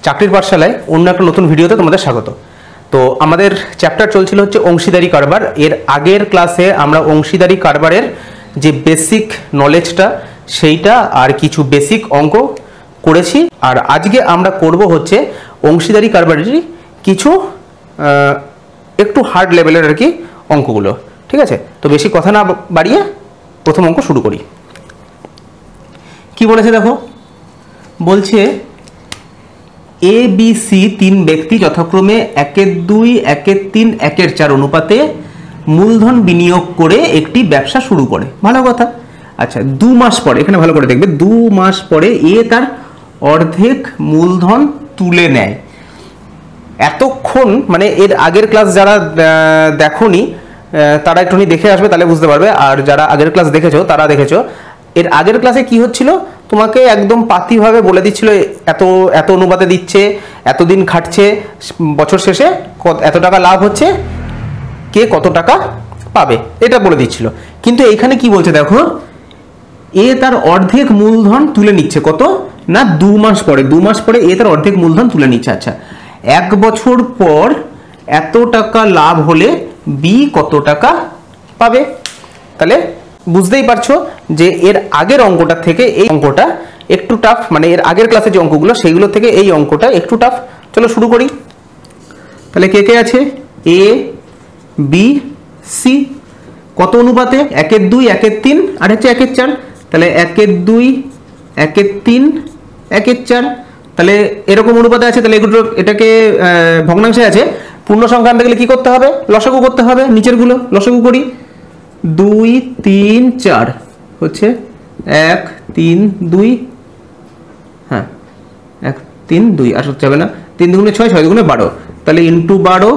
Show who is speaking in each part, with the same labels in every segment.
Speaker 1: চাকরির পাঠশালায় অন্য একটা নতুন ভিডিওতে তোমাদের স্বাগত। তো আমাদের চ্যাপ্টার চলছিল হচ্ছে অংশীদারি কারবার। এর আগের ক্লাসে আমরা অংশীদারি কারবারের যে বেসিক নলেজটা সেইটা আর কিছু বেসিক অঙ্ক করেছি, আর আজকে আমরা করব হচ্ছে অংশীদারি কারবারেরই কিছু একটু হার্ড লেভেলের আর কি অঙ্কগুলো। ঠিক আছে, তো বেশি কথা না বাড়িয়ে প্রথম অঙ্ক শুরু করি। কি বলেছে দেখো, বলছে এ বি সি তিন ব্যক্তি যথাক্রমে 1/2, 1/3, 1/4 অনুপাতে মূলধন বিনিয়োগ করে একটি ব্যবসা শুরু করে। ভালো কথা। আচ্ছা, 2 মাস পরে, এখানে ভালো করে দেখবে, 2 মাস পরে এ তার অর্ধেক মূলধন তুলে নেয়। এতক্ষণ মানে এর আগের ক্লাস যারা দেখোনি তারা একটুখানি দেখে আসবে, তাহলে বুঝতে পারবে। আর যারা আগের ক্লাস দেখেছো তারা দেখেছো এর আগের ক্লাসে কি হচ্ছিল, তোমাকে একদম পাতিভাবে বলে দিচ্ছিল এত এত অনুপাতে দিচ্ছে, এতদিন খাটছে, বছর শেষে এত টাকা লাভ হচ্ছে, কে কত টাকা পাবে এটা বলে দিচ্ছিল। কিন্তু এইখানে কি বলছে দেখো, এ তার অর্ধেক মূলধন তুলে নিচ্ছে। কত না, 2 মাস পরে। 2 মাস পরে এ তার অর্ধেক মূলধন তুলে নিচ্ছে। আচ্ছা, 1 বছর পর এত টাকা লাভ হলে বি কত টাকা পাবে? তাহলে বুঝতেই পারছো যে এর আগের অঙ্কটা থেকে এই অঙ্কটা একটু টাফ, মানে এর আগের ক্লাসে যে অঙ্কগুলো সেইগুলো থেকে এই অঙ্কটা একটু টাফ। চলো শুরু করি। তাহলে কে কে আছে? A B C. কত অনুপাতে? 1/2, 1/3 আর হচ্ছে 1/4। তাহলে 1/2, 1/3, 1/4। তাহলে এরকম অনুপাতে আছে। তাহলে এগুলো এটাকে ভগ্নাংশে আছে, পূর্ণ সংখ্যা আনতে গেলে কি করতে হবে? লসাগু করতে হবে। নিচেরগুলো লসাগু করি। 2, 3, 4 হচ্ছে 1, 3, 2, হ্যাঁ 1, 3, 2 আর যাবে না। 3 দুগুণে 6, 6 দুগুণে 12। তাহলে ইন্টু 12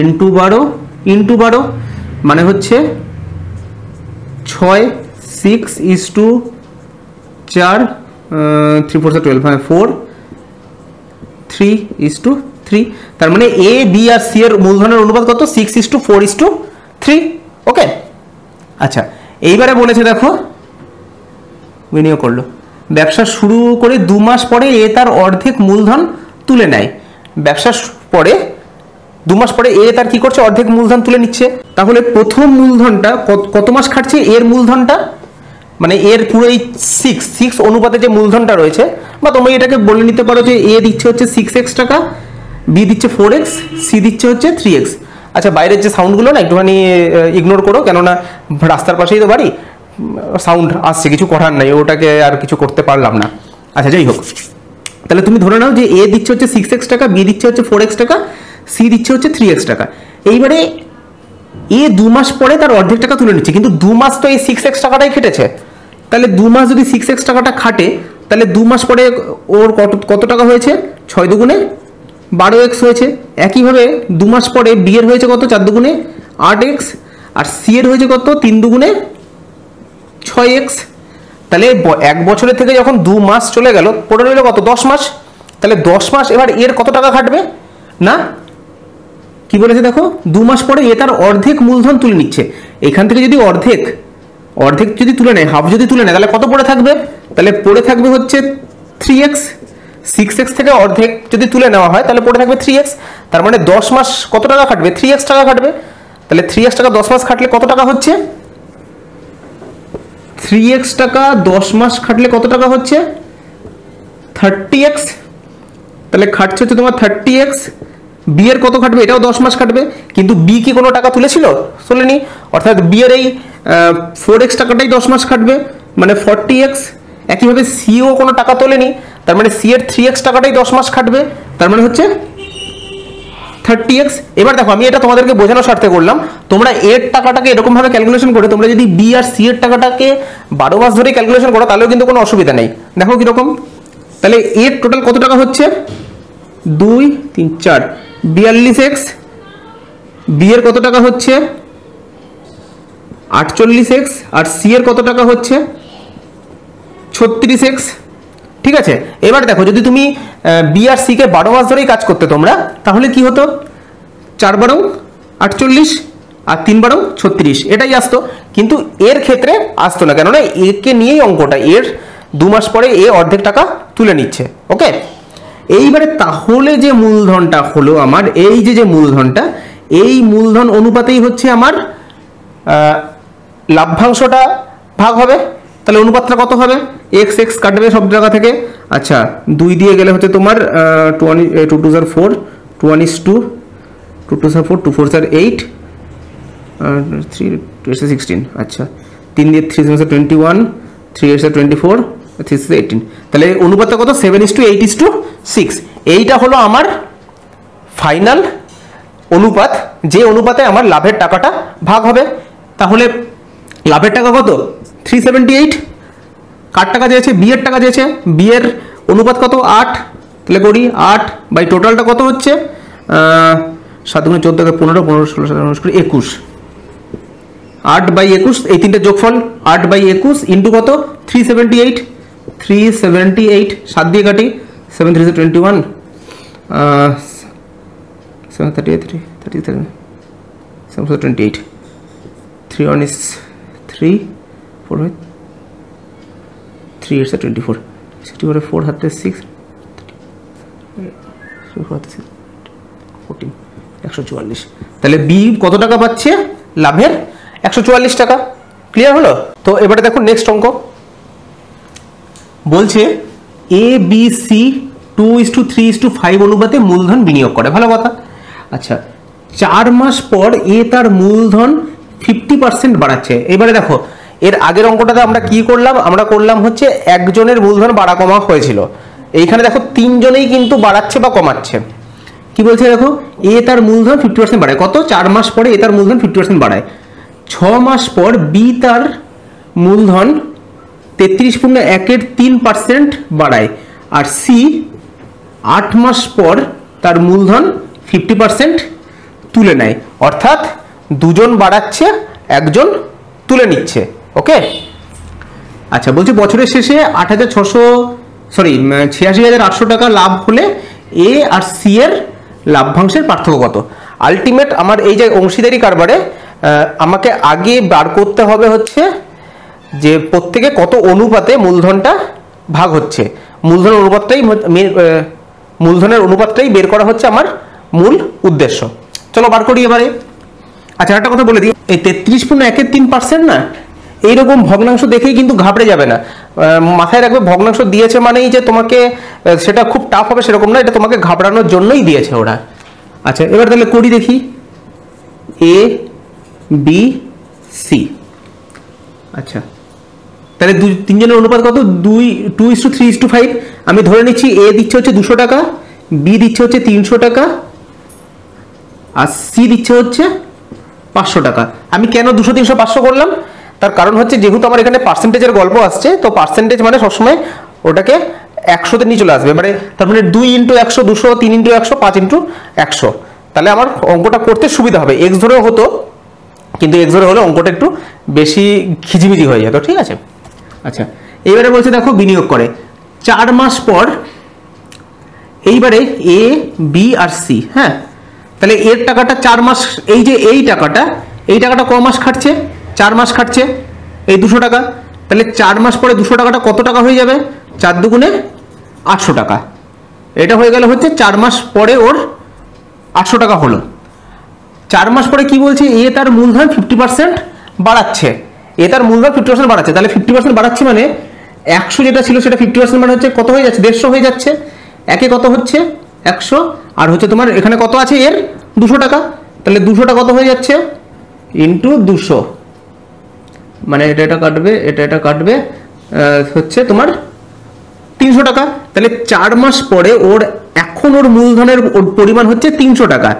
Speaker 1: ইন্টু 12 ইন্টু 12 মানে হচ্ছে 6, 6:4, 3 4 12, হ্যাঁ 4, 3:3। তার মানে এ বি আর সি এর মূলধনের অনুপাত কত? 6:4:3। ওকে। আচ্ছা, এইবারে বলেছে দেখো, বিনিয়োগ করলো, ব্যবসা শুরু করে 2 মাস পরে এ তার অর্ধেক মূলধন তুলে নেয়। ব্যবসা পরে 2 মাস পরে এ তার কি করছে? অর্ধেক মূলধন তুলে নিচ্ছে। তাহলে প্রথম মূলধনটা কত মাস খাটছে? এর মূলধনটা মানে এর পুরো এই 6 অনুপাতে যে মূলধনটা রয়েছে, বা তোমরা এটাকে বলে নিতে পারো যে এ দিচ্ছে হচ্ছে 6x টাকা, বি দিচ্ছে 4x, সি দিচ্ছে হচ্ছে 3x। আচ্ছা, বাইরের যে সাউন্ডগুলো না একটুখানি ইগনোর করো, কেননা রাস্তার পাশেই তো বাড়ি, সাউন্ড আসছে, কিছু করার নাই, ওটাকে আর কিছু করতে পারলাম না। আচ্ছা, যাই হোক, তাহলে তুমি ধরে নাও যে এ দিচ্ছে হচ্ছে 6x টাকা, বি দিচ্ছে হচ্ছে 4x টাকা, সি দিচ্ছে হচ্ছে 3x টাকা। এইবারে এ 2 মাস পরে তার অর্ধেক টাকা তুলে নিচ্ছে, কিন্তু 2 মাস তো এই 6x টাকাটাই খেটেছে। তাহলে 2 মাস যদি 6x টাকাটা খাটে, তাহলে 2 মাস পরে ওর কত টাকা হয়েছে? 6 দুগুণে 12x হয়েছে। একইভাবে 2 মাস পরে বি এর হয়েছে কত? 4 দুগুণে 8x, আর সি এর হয়েছে কত? 3 দুগুণে 6x। তাহলে 1 বছরের থেকে যখন 2 মাস চলে গেল, পড়ে রইল কত? 10 মাস। তাহলে 10 মাস এবার এর কত টাকা খাটবে না? কি বলেছে দেখো, 2 মাস পরে এ তার অর্ধেক মূলধন তুলে নিচ্ছে। এখান থেকে যদি অর্ধেক যদি তুলে নেয়, হাফ যদি তুলে নেয়, তাহলে কত পড়ে থাকবে? তাহলে পড়ে থাকবে হচ্ছে 3x। 6x থেকে অর্ধেক যদি তুলে নেওয়া হয় তাহলে পড়ে থাকবে 3x। তার মানে 10 মাস কত টাকা খাটবে? 3x টাকা খাটবে। তাহলে 3x টাকা 10 মাস খাটলে কত টাকা হচ্ছে? 3x টাকা 10 মাস খাটলে কত টাকা হচ্ছে? 30x। তাহলে খাটছে হচ্ছে তোমার 30x। বি এর কত খাটবে? এটাও 10 মাস খাটবে, কিন্তু বি কি কোনো টাকা তুলেছিল? তোলেনি। অর্থাৎ বি এর এই 4x টাকাটাই 10 মাস খাটবে, মানে 40x। একইভাবে সিও কোনো টাকা তোলেনি, তার মানে সি এর 3x টাকাটাই 10 মাস খাটবে, তার মানে হচ্ছে 30x। এবার দেখো, আমি এটা তোমাদেরকে বোঝানোর স্বার্থে করলাম, তোমরা এর টাকাটাকে এরকম ভাবে ক্যালকুলেশন করে তোমরা যদি বি আর সি এর টাকাটাকে 12 মাস ধরে ক্যালকুলেশন করো তাহলেও কিন্তু কোনো অসুবিধা নেই। দেখো কিরকম, তাহলে এর টোটাল কত টাকা হচ্ছে? 2, 3, 4, 42x। বি এর কত টাকা হচ্ছে? 48x। আর সি এর কত টাকা হচ্ছে? 36x। ঠিক আছে, এবার দেখো, যদি তুমি বি আর সি কে 12 মাস ধরেই কাজ করতে তোমরা, তাহলে কি হতো? 4 12 48 আর 3 12 36 এটাই আসতো। কিন্তু এর ক্ষেত্রে আসতো না, কেননা একে নিয়েই অঙ্কটা, এর 2 মাস পরে এ অর্ধেক টাকা তুলে নিচ্ছে। ওকে, এইবারে তাহলে যে মূলধনটা হলো আমার, এই যে মূলধনটা, এই মূলধন অনুপাতেই হচ্ছে আমার লাভ্যাংশটা ভাগ হবে। তাহলে অনুপাতটা কত হবে? এক্স এক্স কাটবে সব জায়গা থেকে। আচ্ছা 2 দিয়ে গেলে হচ্ছে তোমার 2 2 4 4 2 2 2 4 2 4 8 3 2 16। আচ্ছা 3 দিয়ে 3 21 3 24 3 18। তাহলে অনুপাতটা কত? 7:8:6। এইটা হলো আমার ফাইনাল অনুপাত, যে অনুপাতে আমার লাভের টাকাটা ভাগ হবে। তাহলে লাভের টাকা কত? 378। কার টাকা দিয়েছে? বি এর টাকা দিয়েছে। বি এর অনুপাত কত? 8। তাহলে করি 8 বাই টোটালটা কত হচ্ছে? 7 × 14 15 15 16 17 21। 8 বাই 21, এই তিনটে যোগফল 8 বাই 21 ইন্টু কত? 378। 378 7 দিয়ে কাটি 7 3 21 7 38 37 7 28 3 1 is 3 4 3 8 24 64 4 হাতে 6 14 144। তাহলে বি কত টাকা পাচ্ছে? লাভের 144 টাকা। ক্লিয়ার হলো? তো এবারে দেখো নেক্সট অঙ্ক বলছে এ বি সি 2:3:5 অনুপাতে মূলধন বিনিয়োগ করে। ভালো কথা। আচ্ছা 4 মাস পর এ তার মূলধন 50% বাড়াচ্ছে। এবারে দেখো এর আগের অঙ্কটাতে আমরা কি করলাম? আমরা করলাম হচ্ছে একজনের মূলধন বাড়া কমা হয়েছিল। এইখানে দেখো তিনজনেই কিন্তু বাড়াচ্ছে বা কমাচ্ছে। কি বলছে দেখো, এ তার মূলধন 50% বাড়ায়। কত? 4 মাস পরে এ তার মূলধন 50% বাড়ায়। 6 মাস পর বি তার মূলধন 33.1/3% বাড়ায়। আর সি 8 মাস পর তার মূলধন 50% তুলে নেয়। অর্থাৎ দুজন বাড়াচ্ছে, একজন তুলে নিচ্ছে। ওকে। আচ্ছা বলছে বছরের শেষে 86,800 টাকা লাভ হলে এ আর সি এর লাভ্যাংশের পার্থক্য কত? আলটিমেট আমার এই যে অংশীদারি কারবারে আমাকে আগে বার করতে হবে হচ্ছে যে প্রত্যেকে কত অনুপাতে মূলধনটা ভাগ হচ্ছে। মূলধনের অনুপাতটাই বের করা হচ্ছে আমার মূল উদ্দেশ্য। চলো বার করি এবারে। আচ্ছা একটা কথা বলে দিই, এই 33.1/3% না, এইরকম ভগ্নাংশ দেখেই কিন্তু ঘাবড়ে যাবে না। মাথায় রাখবে ভগ্নাংশ দিয়েছে মানেই যে তোমাকে সেটা খুব টাফ হবে সেরকম না, এটা তোমাকে ঘাবড়ানোর জন্যই দিয়েছে ওরা। আচ্ছা এবার তাহলে করি দেখি। A B C. আচ্ছা তাহলে তিনজনের অনুপাত কত? 2:3:5। আমি ধরে নিচ্ছি এ দিচ্ছে হচ্ছে 200 টাকা, বি দিচ্ছে হচ্ছে 300 টাকা, আর সি দিচ্ছে হচ্ছে 500 টাকা। আমি কেন 200 300 500 করলাম? তার কারণ হচ্ছে যেহেতু আমার এখানে পার্সেন্টেজের গল্প আসছে, তো পার্সেন্টেজ মানে সবসময় ওটাকে 100-তে নিয়ে চলে আসবে। মানে তার মানে 2 × 100 200, 3 × 100 5 × 100। তাহলে আমার অঙ্কটা করতে সুবিধা হবে। এক্স ধরেও হতো, কিন্তু এক্স ধরে হলে অঙ্কটা একটু বেশি খিজিমিজি হয়ে যেত। ঠিক আছে। আচ্ছা এইবারে বলছে দেখো বিনিয়োগ করে 4 মাস পর। এইবারে এ বি আর সি, হ্যাঁ, তাহলে এর টাকাটা 4 মাস, এই যে এই টাকাটা ক মাস খাটছে? 4 মাস খাটছে এই 200 টাকা। তাহলে 4 মাস পরে 200 টাকাটা কত টাকা হয়ে যাবে? 4 দুগুণে 800 টাকা। এটা হয়ে গেল হচ্ছে 4 মাস পরে ওর 800 টাকা হলো। 4 মাস পরে কি বলছে? এ তার মূলধন 50% বাড়াচ্ছে। এ তার মূলধন 50% বাড়াচ্ছে। তাহলে 50% বাড়াচ্ছে মানে 100 যেটা ছিল সেটা 50% মানে হচ্ছে কত হয়ে যাচ্ছে? 150 হয়ে যাচ্ছে। একে কত হচ্ছে? 100। আর হচ্ছে তোমার এখানে কত আছে? এর 200 টাকা। তাহলে 200টা কত হয়ে যাচ্ছে? ইন্টু 200, মানে এটা কাটবে হচ্ছে তোমার 300 টাকা। তাহলে 4 মাস পরে ওর এখন ওর মূলধনের পরিমাণ হচ্ছে 300 টাকা।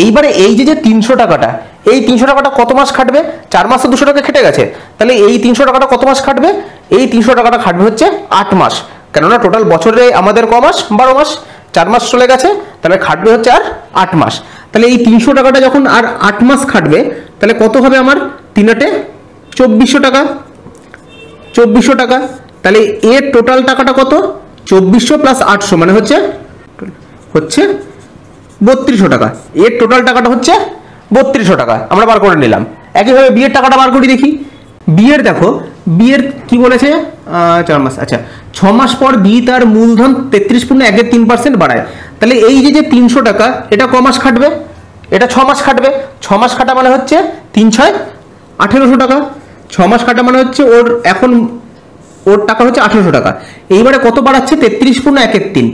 Speaker 1: এইবারে এই যে 300 টাকাটা, এই 300 টাকাটা কত মাস খাটবে? 4 মাস তো 200 টাকা খেটে গেছে। তাহলে এই 300 টাকাটা কত মাস খাটবে? এই 300 টাকাটা খাটবে হচ্ছে 8 মাস। কেননা টোটাল বছরে আমাদের ক মাস? 12 মাস। 4 মাস চলে গেছে, তাহলে খাটবে হচ্ছে আর 8 মাস। তাহলে এই 300 টাকাটা যখন আর 8 মাস খাটবে, তাহলে কত হবে আমার? 3 8 2400 টাকা। 2400 টাকা। তাহলে এর টোটাল টাকাটা কত? 2400 প্লাস 800 মানে হচ্ছে 3200 টাকা। এর টোটাল টাকাটা হচ্ছে 3200 টাকা। আমরা বার করে নিলাম। একইভাবে বিয়ের টাকাটা বার করি দেখি। বিয়ের দেখো, বিয়ের কি বলেছে? 4 মাস। আচ্ছা 6 মাস পর বি তার মূলধন 33.13% বাড়ায়। তাহলে এই যে 300 টাকা, এটা ক মাস খাটবে? এটা 6 মাস খাটবে। 6 মাস খাটা মানে হচ্ছে 3 6 1800 টাকা। 6 মাস খাটা মানে হচ্ছে ওর এখন ওর টাকা হচ্ছে 1800 টাকা। এইবারে কত বাড়াচ্ছে? 33.13,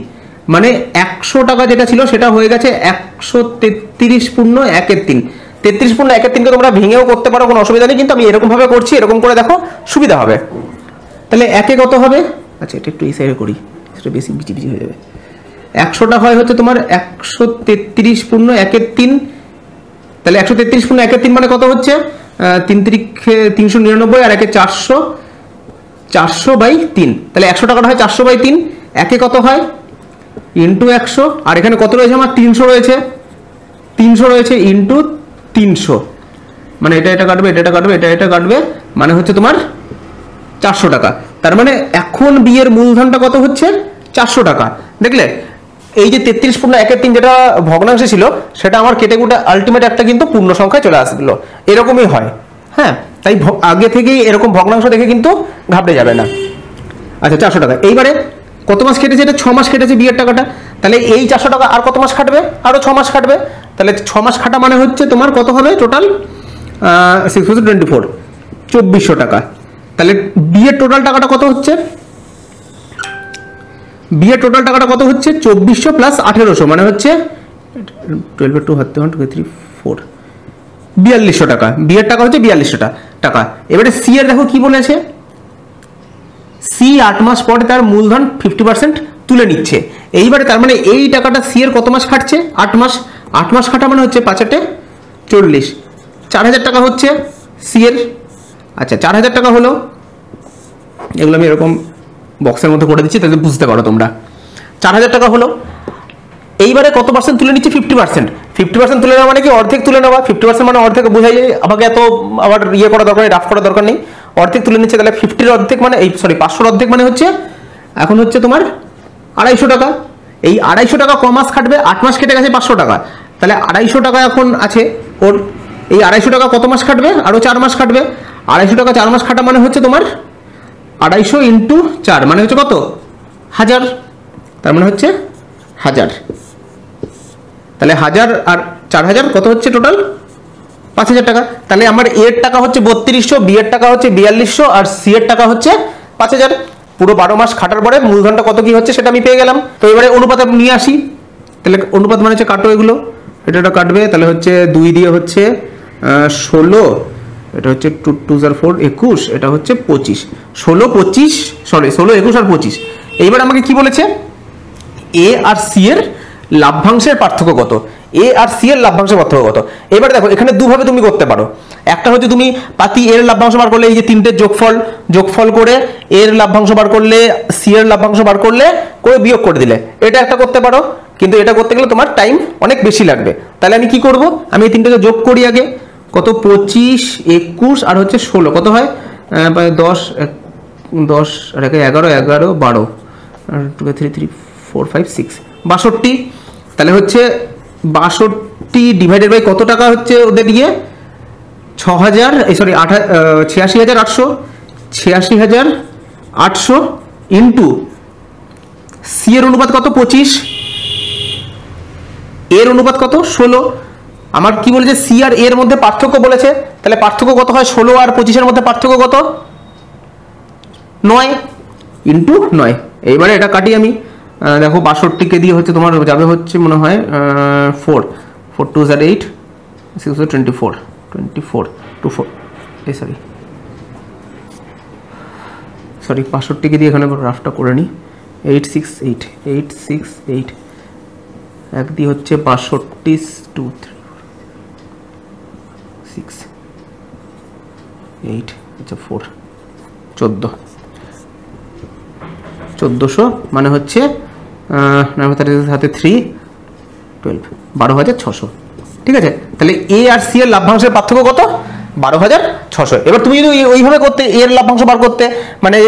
Speaker 1: মানে 100 টাকা যেটা ছিল সেটা হয়ে গেছে 133.13। 33.13কে তোমরা ভেঙেও করতে পারো, কোনো অসুবিধা নেই, কিন্তু আমি এরকম ভাবে করছি, এরকম করে দেখো সুবিধা হবে। তাহলে একে কত হবে? আচ্ছা, এটা একটু এই সাইডে করি, সেটা বেশি বিচিবিচি হয়ে যাবে। 100টা হয় হচ্ছে তোমার 133.13। তাহলে 133.13 মানে কত হচ্ছে? 3 3 399 আর একে 400, 400/3। তাহলে 100 টাকাটা হয় 400/3। একে কত হয়? ইন্টু 100। আর এখানে কত রয়েছে আমার? 300 রয়েছে। 300 রয়েছে ইন্টু 300, মানে এটা কাটবে, এটা কাটবে, এটা কাটবে, মানে হচ্ছে তোমার 400 টাকা। তার মানে এখন বিয়ের মূলধনটা কত হচ্ছে? 400 টাকা। দেখলে এই যে 33.13 যেটা ভগ্নাংশে ছিল সেটা আমার কেটে কুটে আলটিমেট একটা কিন্তু পূর্ণ সংখ্যায় চলে আসলো। এরকমই হয়, হ্যাঁ। তাই আগে থেকেই এরকম ভগ্নাংশ দেখে কিন্তু ঘাবড়ে যাবে না। আচ্ছা, 400 টাকা। এইবারে কত মাস কেটেছে? এটা 6 মাস কেটেছে বিয়ের টাকাটা। তাহলে এই 400 টাকা আর কত মাস খাটবে? আরো 6 মাস খাটবে। তাহলে 6 মাস খাটা মানে হচ্ছে তোমার কত হবে টোটাল? 624, 2400 টাকা। তাহলে বিয়ের টোটাল টাকাটা কত হচ্ছে? বিয়ের টোটাল টাকাটা কত হচ্ছে? 2400 প্লাস 1800, মানে হচ্ছে 12 2 4 4200 টাকা। বিয়ের টাকা হচ্ছে 4200 টাকা। এবারে সি এর দেখো কি বলেছে, সি 8 মাস পরে তার মূলধন 50% তুলে নিচ্ছে। এইবারে তার মানে এই টাকাটা সি এর কত মাস খাটছে? 8 মাস। 8 মাস খাটা মানে হচ্ছে 5 8 40, 4000 টাকা হচ্ছে সি এর। আচ্ছা, 4000 টাকা হলো। এগুলো আমি এরকম বক্সের মধ্যে করে দিচ্ছি তাহলে বুঝতে পারো তোমরা। 4000 টাকা হলো। এইবারে কত পার্সেন্ট তুলে নিচ্ছে? 50%। 50% তুলে নেওয়া মানে কি? অর্ধেক তুলে নেওয়া। 50% মানে অর্ধেক বোঝাই যায়, আমাকে এত আবার ইয়ে করা দরকার নেই, রাফ করা দরকার নেই। অর্ধেক তুলে নিচ্ছে। তাহলে 50-র অর্ধেক মানে এই 500-র অর্ধেক মানে হচ্ছে এখন হচ্ছে তোমার 250 টাকা। এই 250 টাকা ক মাস খাটবে? 8 মাস কেটে গেছে 500 টাকা। তাহলে 250 টাকা এখন আছে ওর। এই 250 টাকা কত মাস খাটবে? আরো 4 মাস খাটবে। 250 টাকা 4 মাস খাটা মানে হচ্ছে তোমার 250 ইন্টু 4, মানে হচ্ছে কত? 1000। তার মানে হচ্ছে 1000। তাহলে 1000 আর 4000 কত হচ্ছে টোটাল? 5000 টাকা। তাহলে আমার এর টাকা হচ্ছে 3200, বি এর টাকা হচ্ছে 4200, আর সি এর টাকা হচ্ছে 5000। পুরো 12 মাস খাটার পরে মূলধনটা কত কি হচ্ছে সেটা আমি পেয়ে গেলাম। তো এবারে অনুপাত নিয়ে আসি। তাহলে অনুপাত মানে হচ্ছে কাটো এগুলো, এটা কাটবে। তাহলে হচ্ছে 2 দিয়ে হচ্ছে 16, এটা হচ্ছে 2 2 4 21, এটা হচ্ছে 25, 16 25, সরি 16 21 আর 25। এইবার আমাকে কি বলেছে? এ আর সি এর লাভ্যাংশের পার্থক্য কত? এ আর সি এর লাভ্যাংশের পার্থক্য কত? এবারে দেখো এখানে দুভাবে তুমি করতে পারো। একটা হচ্ছে তুমি পাতি এর লাভ্যাংশ বার করলে, এই যে তিনটের যোগফল করে এর লাভ্যাংশ বার করলে, সি এর লাভ্যাংশ বার করলে, করে বিয়োগ করে দিলে, এটা একটা করতে পারো। কিন্তু এটা করতে গেলে তোমার টাইম অনেক বেশি লাগবে। তাহলে আমি কি করব? আমি এই তিনটাকে যোগ করি আগে। কত? 25 21 আর হচ্ছে 16, কত হয়? 10 10 আর 11 11 12 2 3 3 4 5 6 62। তাহলে হচ্ছে 62 ডিভাইডেড বাই কত টাকা হচ্ছে ওদের দিয়ে? 6000, সরি 86800, 86800 ইন্টু সি এর অনুপাত কত? 25, এর অনুপাত কত? 16। আমার কি বলেছে? সি আর এর মধ্যে পার্থক্য বলেছে। তাহলে পার্থক্য কত হয়? 16 আর 25-এর মধ্যে পার্থক্য কত? 9 ইন্টু 9। এইবারে এটা কাটি আমি। দেখো 62কে দিয়ে হচ্ছে তোমার যাবে হচ্ছে মনে হয় 4 4 2 8 6 24 24 24, এই সরি 65কে দিয়ে এখানে রাফটা করে নিই। 868 868 এক দিয়ে হচ্ছে 62 2 3 6 8, আচ্ছা 4 1400, মানে হচ্ছে সাথে 3 12 12600। ঠিক আছে। তাহলে এ আর সি এর লাভ্যাংশের পার্থক্য কত? 12600। এবার তুমি যদি ওইভাবে করতে, এর লাভ্যাংশ বার করতে, মানে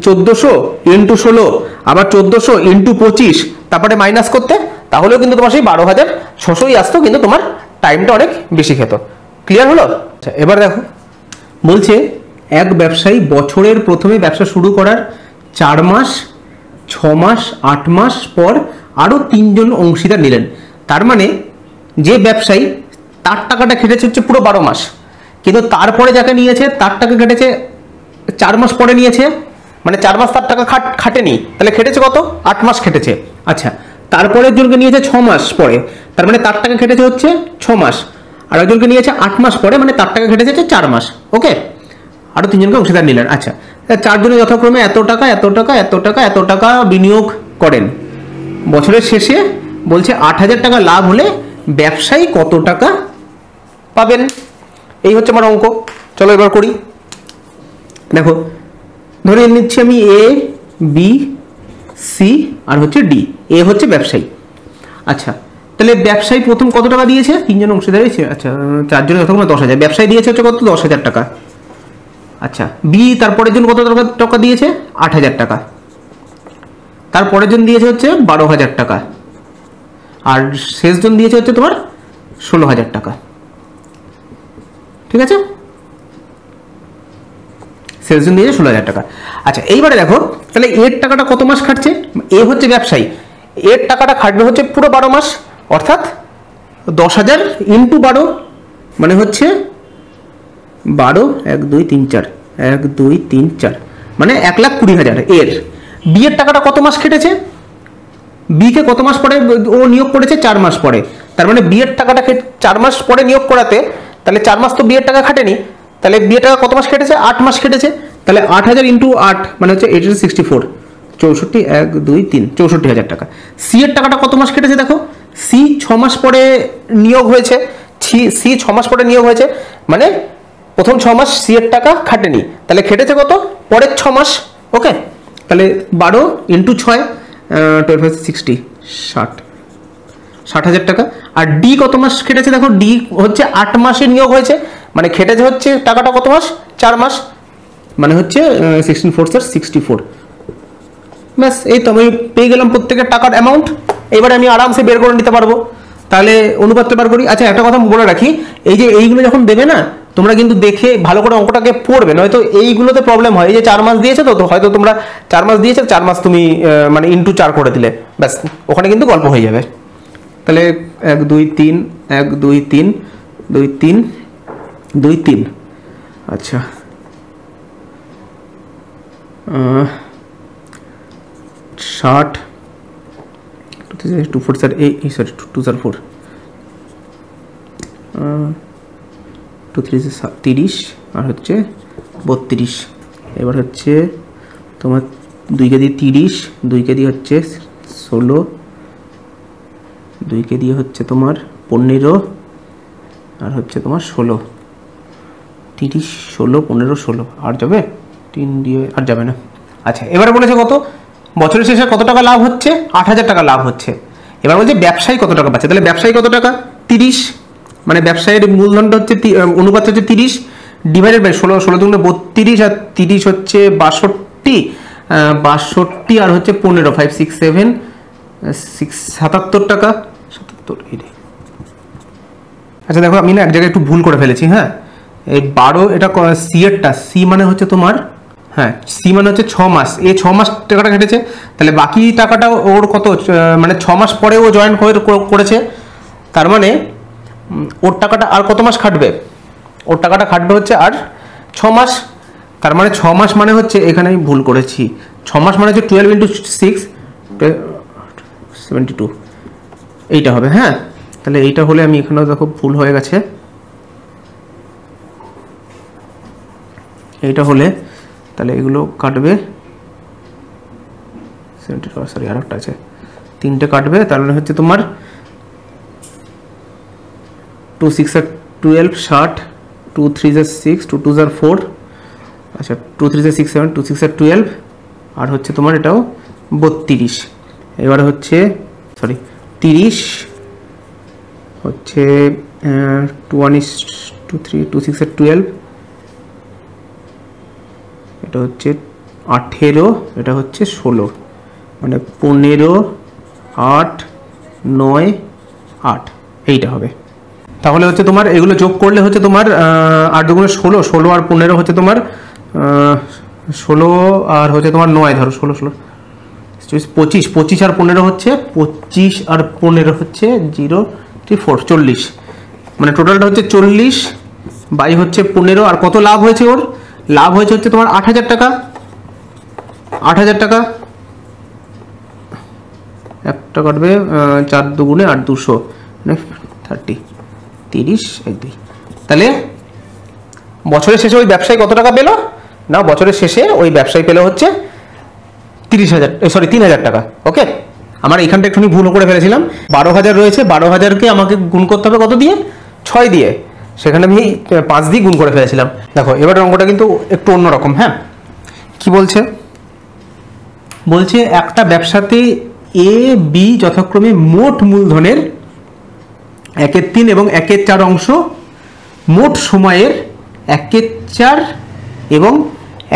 Speaker 1: 1400 ইন্টু 16, আবার 1400 ইন্টু 25, তারপরে মাইনাস করতে, তাহলেও কিন্তু তোমার সেই 12600ই আসতো, কিন্তু তোমার টাইমটা অনেক বেশি খেত। ক্লিয়ার হলো? আচ্ছা, এবার দেখো বলছে এক ব্যবসায়ী বছরের প্রথমে ব্যবসা শুরু করার 4 মাস, 6 মাস, 8 মাস পর আরও 3 জন অংশীদার নিলেন। তার মানে যে ব্যবসায়ী তার টাকাটা কেটেছে হচ্ছে পুরো 12 মাস, কিন্তু তারপরে যাকে নিয়েছে তার টাকা কেটেছে 4 মাস পরে নিয়েছে, মানে 4 মাস তার টাকা খাটেনি, তাহলে খেটেছে কত? 8 মাস খেটেছে। আচ্ছা, তারপরের জনকে নিয়েছে 6 মাস পরে, তার মানে তার টাকা খেটেছে হচ্ছে 6 মাস, আর একজনকে নিয়েছে 8 মাস পরে, মানে তার টাকা খেটেছে হচ্ছে 4 মাস। ওকে, আরও 3 জনকে অংশীদার নিলেন। আচ্ছা, 4 জনে যথাক্রমে এত টাকা এত টাকা এত টাকা এত টাকা বিনিয়োগ করেন। বছরের শেষে বলছে 8,000 টাকা লাভ হলে ব্যবসায়ী কত টাকা পাবেন? এই হচ্ছে আমার অঙ্ক। চলো এবার করি। দেখো, ধরে নিচ্ছি আমি এ, বি, সি আর হচ্ছে ডি। এ হচ্ছে ব্যবসায়ী। আচ্ছা, তাহলে ব্যবসায়ী প্রথম কত টাকা দিয়েছে? 3 জন অংশীদার। আচ্ছা, 4 জনে যথাক্রমে 10,000। ব্যবসায়ী দিয়েছে হচ্ছে কত? 10,000 টাকা। আচ্ছা, বি তারপরের জন কত টাকা দিয়েছে? 8,000 টাকা। তারপরের জন দিয়েছে হচ্ছে 12,000 টাকা, আর শেষ জন দিয়েছে হচ্ছে তোমার 16,000 টাকা। ঠিক আছে, শেষ জন দিয়েছে 16,000 টাকা। আচ্ছা, এইবারে দেখো, তাহলে এর টাকাটা কত মাস খাটছে? এ হচ্ছে ব্যবসায়ী, এর টাকাটা খাটবে হচ্ছে পুরো 12 মাস, অর্থাৎ 10,000 ইন্টু 12, মানে হচ্ছে 12, 1 2 3 4, 1 2 3 4, মানে 1,20,000 এর। বি এর টাকাটা কত মাস খেটেছে? বি কে কত মাস পরে ও নিয়োগ করেছে? 4 মাস পরে, তার মানে বি এর টাকাটা 4 মাস পরে নিয়োগ করাতে, তাহলে 4 মাস তো বি এর টাকা খাটেনি, তাহলে বি এর টাকা কত মাস খেটেছে? 8 মাস খেটেছে। তাহলে 8,000 ইন্টু 8 মানে হচ্ছে 864, 64, 1 2 3, 64,000 টাকা। সি এর টাকাটা কত মাস খেটেছে? দেখো, সি 6 মাস পরে নিয়োগ হয়েছে, সি 6 মাস পরে নিয়োগ হয়েছে, মানে প্রথম 6 মাস সি এর টাকা খাটেনি, তাহলে খেটেছে কত? পরের 6 মাস। ওকে, তাহলে 12 ইন্টু 6, 12 60, 60,000 টাকা। আর ডি কত মাস খেটেছে? দেখো, ডি হচ্ছে 8 মাসে নিয়োগ হয়েছে, মানে খেটেছে হচ্ছে টাকাটা কত মাস? 4 মাস, মানে হচ্ছে 16 4 64। ব্যাস, এই তো আমি পেয়ে গেলাম প্রত্যেকের টাকার অ্যামাউন্ট। এবারে আমি আরামসে বের করে নিতে পারবো। তাহলে অনুপাতটা বার করি। আচ্ছা, একটা কথা বলে রাখি, এই যে এইগুলো যখন দেবে না, তোমরা কিন্তু দেখে ভালো করে অঙ্কটাকে পড়বে, নয়তো এইগুলোতে প্রবলেম হয়। এই যে 4 মাস দিয়েছে, তো হয়তো তোমরা 4 মাস দিয়েছে, 4 মাস তুমি মানে ইন্টু 4 করে দিলে, ব্যাস ওখানে কিন্তু গল্প হয়ে যাবে। তাহলে 1 2 3, 1 2 3, 2 3, 2 3। আচ্ছা, 60, 2 4 8, সরি 2 4 4, 2 3 30 আর হচ্ছে 32। এবার হচ্ছে তোমার 2 কে দিয়ে 30, 2 কে দিয়ে হচ্ছে 16, 2 কে দিয়ে হচ্ছে তোমার 15 আর হচ্ছে তোমার 16, 30 16 15 16, আর যাবে 3 দিয়ে আর যাবে না। আচ্ছা, এবারে বলেছে কত? বছরের শেষে কত টাকা লাভ হচ্ছে? 8,000 টাকা লাভ হচ্ছে। এবার বলছে ব্যবসায়ী কত টাকা পাচ্ছে, তাহলে ব্যবসায়ী কত টাকা? 30, মানে ব্যবসায়ীর মূলধনটা হচ্ছে অনুপাত হচ্ছে 30 ডিভাইডেড বাই 16, 16 দুগুণে 32 আর 30 হচ্ছে 62, 62 আর হচ্ছে 15, 5 6 7 6 77 টাকা, 77 এই। আচ্ছা দেখো, আমি না এক জায়গায় একটু ভুল করে ফেলেছি। হ্যাঁ, এই 12 এটা সি এরটা, সি মানে হচ্ছে তোমার, হ্যাঁ সি মানে হচ্ছে 6 মাস, এ 6 মাস টাকাটা কেটেছে, তাহলে বাকি টাকাটা ওর কত? মানে 6 মাস পরে ও জয়েন করেছে, তার মানে ওর টাকাটা আর কত মাস খাটবে? ওর টাকাটা খাটবে হচ্ছে আর 6 মাস। তার মানে 6 মাস মানে হচ্ছে, এখানে আমি ভুল করেছি, 6 মাস মানে হচ্ছে 12 ইন্টু 6 72, এইটা হবে। হ্যাঁ, তাহলে এইটা হলে আমি এখানেও দেখো ভুল হয়ে গেছে, এইটা হলে তাহলে এগুলো কাটবে, 72, সরি আর একটা আছে, 3টে কাটবে, তার মানে হচ্ছে তোমার 2 6 আর 12 60, 2 3 6, 2 2 4, আচ্ছা 2 3 6 7, 2 6 আর 12, আর হচ্ছে তোমার এটাও 32। এবারে হচ্ছে সরি 30 হচ্ছে 2 1 2 3, 2 6 আর 12, এটা হচ্ছে 18, এটা হচ্ছে 16, মানে 15 8 9 8, এইটা হবে। তাহলে হচ্ছে তোমার এগুলো যোগ করলে হচ্ছে তোমার 8 2 16, 16 আর 15 হচ্ছে তোমার 16 আর হচ্ছে তোমার 9, ধরো 16 16 25, 25 আর 15 হচ্ছে 25 আর 15 হচ্ছে 0 3 4 40, মানে টোটালটা হচ্ছে 40 বাই হচ্ছে 15। আর কত লাভ হয়েছে ওর? লাভ হয়েছে হচ্ছে তোমার 8000 টাকা। 8000 টাকা একটা কাটবে, 4 দুগুণে 8 200 মানে 30 30 1 2। তাহলে বছরের শেষে ওই ব্যবসায়ী কত টাকা পেল না? বছরের শেষে ওই ব্যবসায়ী পেল হচ্ছে 3000 টাকা। ওকে, আমার এইখানটা একটুখানি ভুল করে ফেলেছিলাম। 12,000 রয়েছে, 12,000কে আমাকে গুণ করতে হবে কত দিয়ে? 6 দিয়ে। সেখানে আমি 5 দিয়ে গুণ করে ফেলেছিলাম। দেখো এবার অঙ্কটা কিন্তু একটু অন্যরকম। হ্যাঁ, কি বলছে? বলছে একটা ব্যবসাতে এ বি যথাক্রমে মোট মূলধনের 1/3 এবং 1/4 অংশ মোট সময়ের 1/4 এবং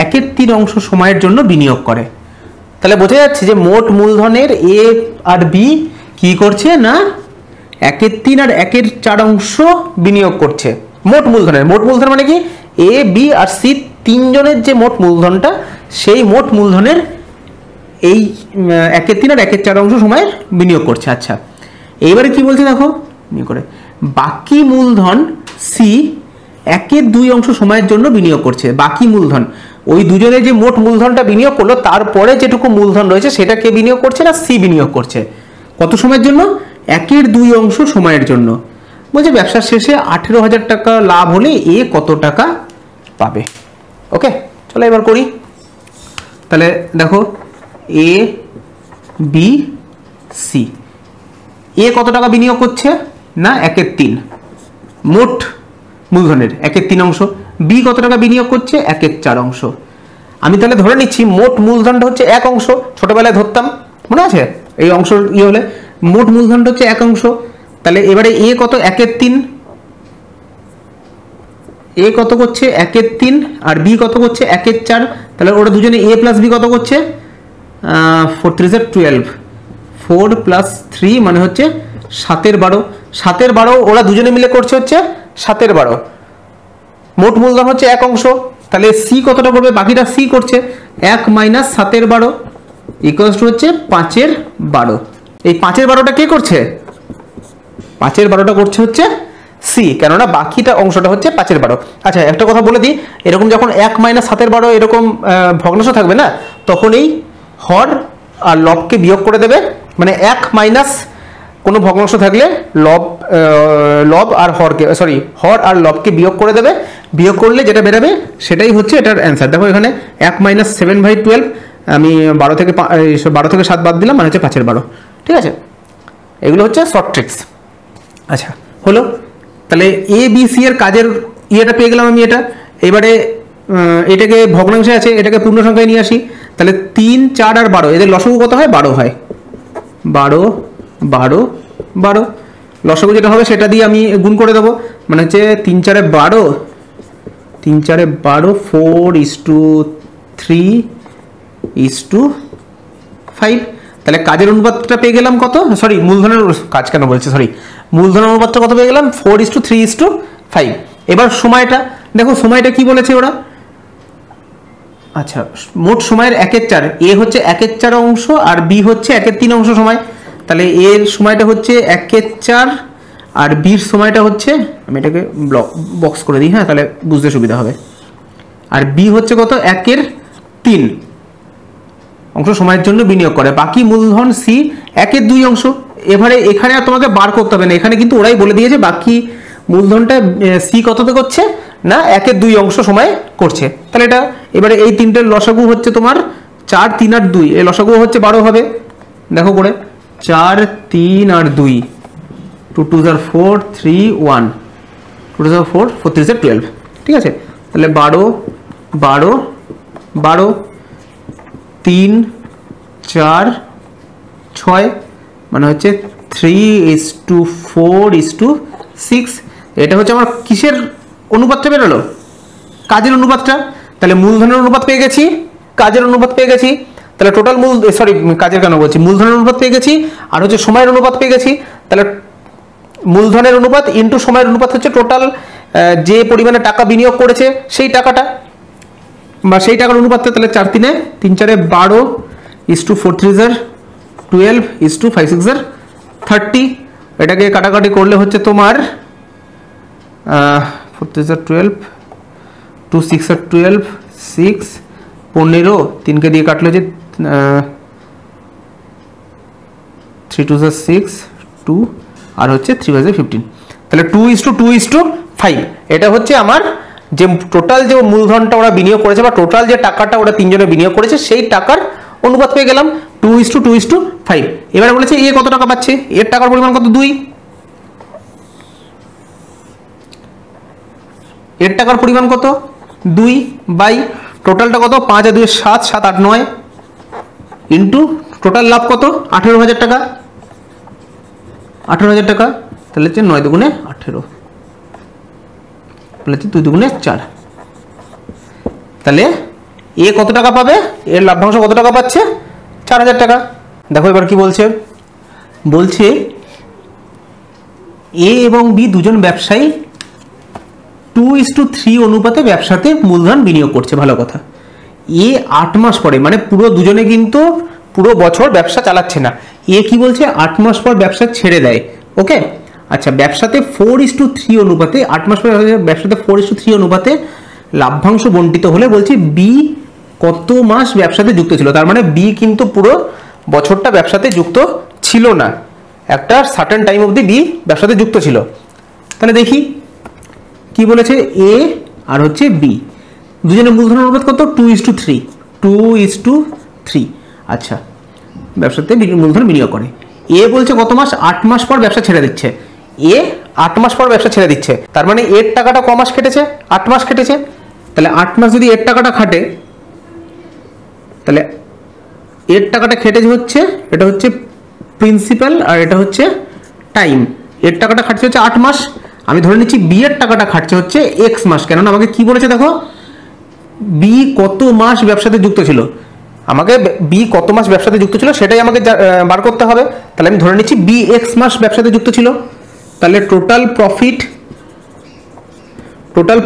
Speaker 1: 1/3 অংশ সময়ের জন্য বিনিয়োগ করে। তাহলে বোঝা যাচ্ছে যে মোট মূলধনের এ আর বি কি করছে না 1/3 আর 1/4 অংশ বিনিয়োগ করছে। মোট মূলধনের, মোট মূলধন মানে কি? এ বি আর সি তিনজনের যে মোট মূলধনটা, সেই মোট মূলধনের এই 1/3 আর 1/4 অংশ সময় বিনিয়োগ করছে। আচ্ছা, এইবারে কি বলছে দেখো করে, বাকি মূলধন সি 1/2 অংশ সময়ের জন্য বিনিয়োগ করছে। বাকি মূলধন ওই দুজনে যে মোট মূলধনটা বিনিয়োগ করলো তারপরে যেটুকু মূলধন রয়েছে সেটা কে বিনিয়োগ করছে না সি বিনিয়োগ করছে। কত সময়ের জন্য? 1/2 অংশ সময়ের জন্য। বলছে ব্যবসার শেষে 18,000 টাকা লাভ হলে এ কত টাকা পাবে। ওকে, চলো এবার করি। তাহলে দেখো এ বি সি, এ কত টাকা বিনিয়োগ করছে না 1/3 মোট মূলধনের 1/3 অংশ। বি কত টাকা বিনিয়োগ করছে? 1/4 অংশ। আমি তাহলে ধরে নিচ্ছি মোট মূলধনটা হচ্ছে 1 অংশ। ছোটবেলায় ধরতাম, মনে আছে? এই অংশ ইয়ে হলে মোট মূলধনটা হচ্ছে 1 অংশ। তাহলে এবারে এ কত? 1/3। এ কত করছে? 1/3। আর বি কত করছে? 1/4। তাহলে ওরা দুজনে এ প্লাস বি কত করছে? 4 3 12, 4 + 3 মানে হচ্ছে 7/12। 7/12 ওরা দুজনে মিলে করছে হচ্ছে 7/12। মোট মূলধন হচ্ছে 1 অংশ। তাহলে সি কতটা করবে? বাকিটা সি করছে। 1 - 7/12 = হচ্ছে 5/12। এই 5/12টা কে করছে? 5/12টা করছে হচ্ছে সি, কেননা বাকিটা অংশটা হচ্ছে 5/12। আচ্ছা, একটা কথা বলে দিই, এরকম যখন 1 - 7/12 এরকম ভগ্নাংশ থাকবে না, তখন এই হর আর লবকে বিয়োগ করে দেবে। মানে 1 - কোনো ভগ্নাংশ থাকলে লব আর হরকে হর আর লবকে বিয়োগ করে দেবে। বিয়োগ করলে যেটা বেরোবে সেটাই হচ্ছে এটার অ্যান্সার। দেখো এখানে 1 - 7/12, আমি 12 থেকে 7 বাদ দিলাম, মানে হচ্ছে 5/12। ঠিক আছে, এগুলো হচ্ছে শর্ট ট্রিক্স। আচ্ছা, হলো। তাহলে এ বি সি এর কাজের ইয়েটা পেয়ে গেলাম আমি। এটা এবারে এটাকে ভগ্নাংশে আছে, এটাকে পূর্ণ সংখ্যায় নিয়ে আসি। তাহলে 3 4 আর 12 এদের লসাগু কত হয়? 12 হয়। 12 12 12 লসাগু যেটা হবে সেটা দিয়ে আমি গুণ করে দেবো। মানে হচ্ছে 3 4 12, 3 4 12, 4:3:5। তাহলে কাজের অনুপাতটা পেয়ে গেলাম কত? মূলধনের কাজ কেন বলছে, মূলধনের অনুপাতটা কত পেয়ে গেলাম? 4:3:5। এবার সময়টা দেখো, সময়টা কি বলেছে ওরা? আচ্ছা, মোট সময়ের 1/4, এ হচ্ছে 1/4 অংশ আর বি হচ্ছে 1/3 অংশ সময়। তাহলে এর সময়টা হচ্ছে 1/4 আর বির সময়টা হচ্ছে, আমি এটাকে বক্স করে দিই, হ্যাঁ, তাহলে বুঝতে সুবিধা হবে। আর বি হচ্ছে কত? 1/3 অংশ সময়ের জন্য বিনিয়োগ করে। বাকি মূলধন সি 1/2 অংশ। এবারে এখানে আর তোমাকে বার করতে হবে না, এখানে কিন্তু ওরাই বলে দিয়েছে বাকি মূলধনটা সি কততে করছে না 1/2 অংশ সময় করছে। তাহলে এটা এবারে এই তিনটের লসাগু হচ্ছে তোমার 4 3 আর 2, এই লসাগু হচ্ছে 12 হবে। দেখো করে 4 3 আর 2, 2 2 4 3 1, 2 4 4 3 12। ঠিক আছে, তাহলে 12 12 12 3 4 6 মানে হচ্ছে 3:4:6। এটা হচ্ছে আমার কিসের অনুপাতটা বেরোলো? কাজের অনুপাতটা। তাহলে মূলধনের অনুপাত পেয়ে গেছি, কাজের অনুপাত পেয়ে গেছি। তাহলে টোটাল কাজের কেন বলছি, মূলধনের অনুপাত পেয়ে গেছি আর হচ্ছে সময়ের অনুপাত পেয়ে গেছি। তাহলে মূলধনের অনুপাত ইন্টু সময়ের অনুপাত হচ্ছে টোটাল যে পরিমাণে টাকা বিনিয়োগ করেছে সেই টাকাটা। বা সেই টাকার অনুপাতটা, তাহলে 4 3 3 4 12 ইস টু 4 3 12 ইস টু 5 6 30। এটাকে কাটাকাটি করলে হচ্ছে তোমার 4 3 12 2 6 12 6 15 3 কে দিয়ে কাটলে যে 3 2 6 2 আর হচ্ছে 3 5 15, তাহলে 2:2:5। এটা হচ্ছে আমার যে টোটাল যে মূলধনটা ওরা বিনিয়োগ করেছে বা টোটাল যে টাকাটা ওরা তিনজনে বিনিয়োগ করেছে সেই টাকার অনুপাত পেয়ে গেলাম 2:2:5। এবারে বলেছে এ কত টাকা পাচ্ছে, এর টাকার পরিমাণ কত 2, এর টাকার পরিমাণ কত 2 বাই টোটালটা কত 5 আর 2 7 7 8 9 ইন্টু টোটাল লাভ কত 18,000 টাকা, 18,000 টাকা, তাহলে হচ্ছে 9 দুগুণে 18, তাহলে 2 দুগুণে 4। তাহলে এ কত টাকা পাবে, এর লাভ্যাংশ কত টাকা পাচ্ছে 4,000 টাকা। দেখো এবার কি বলছে, বলছে এ এবং বি দুজন ব্যবসায়ী 2:3 অনুপাতে ব্যবসাতে মূলধন বিনিয়োগ করছে। ভালো কথা, এ 8 মাস পরে, মানে পুরো দুজনে কিন্তু পুরো বছর ব্যবসা চালাচ্ছে না, এ কি বলছে 8 মাস পর ব্যবসা ছেড়ে দেয়। ওকে, আচ্ছা, ব্যবসাতে 4:3 অনুপাতে 8 মাস পরে ব্যবসাতে 4:3 অনুপাতে লাভ্যাংশ বন্টিত হলে বলছে বি কত মাস ব্যবসাতে যুক্ত ছিল। তার মানে বি কিন্তু পুরো বছরটা ব্যবসাতে যুক্ত ছিল না, একটা সার্টেন টাইম অবধি বি ব্যবসাতে যুক্ত ছিল। তাহলে দেখি কি বলেছে, এ আর হচ্ছে বি দুজনের মূলধনের অনুপাত কত 2:3, 2:3। আচ্ছা, ব্যবসাতে মূলধন বিনিয়োগ করে। এ বলছে কত মাস, 8 মাস পর ব্যবসা ছেড়ে দিচ্ছে। এ 8 মাস পর ব্যবসা ছেড়ে দিচ্ছে, তার মানে এর টাকাটা ক মাস কেটেছে 8 মাস কেটেছে। তাহলে 8 মাস যদি এর টাকাটা খাটে, তাহলে এর টাকাটা খেটেছে হচ্ছে, এটা হচ্ছে প্রিন্সিপাল আর এটা হচ্ছে টাইম। এর টাকাটা খাটছে হচ্ছে 8 মাস, আমি ধরে নিচ্ছি বি এর টাকাটা খাটছে হচ্ছে এক্স মাস। কেননা আমাকে কি বলেছে দেখো, বি কত মাস ব্যবসাতে যুক্ত ছিল, আমাকে বি কত মাস ব্যবসাতে যুক্ত ছিল সেটাই আমাকে বার করতে হবে। তাহলে আমি ধরে নিচ্ছি বি এক্স মাস ব্যবসাতে যুক্ত ছিল। তাহলে টোটাল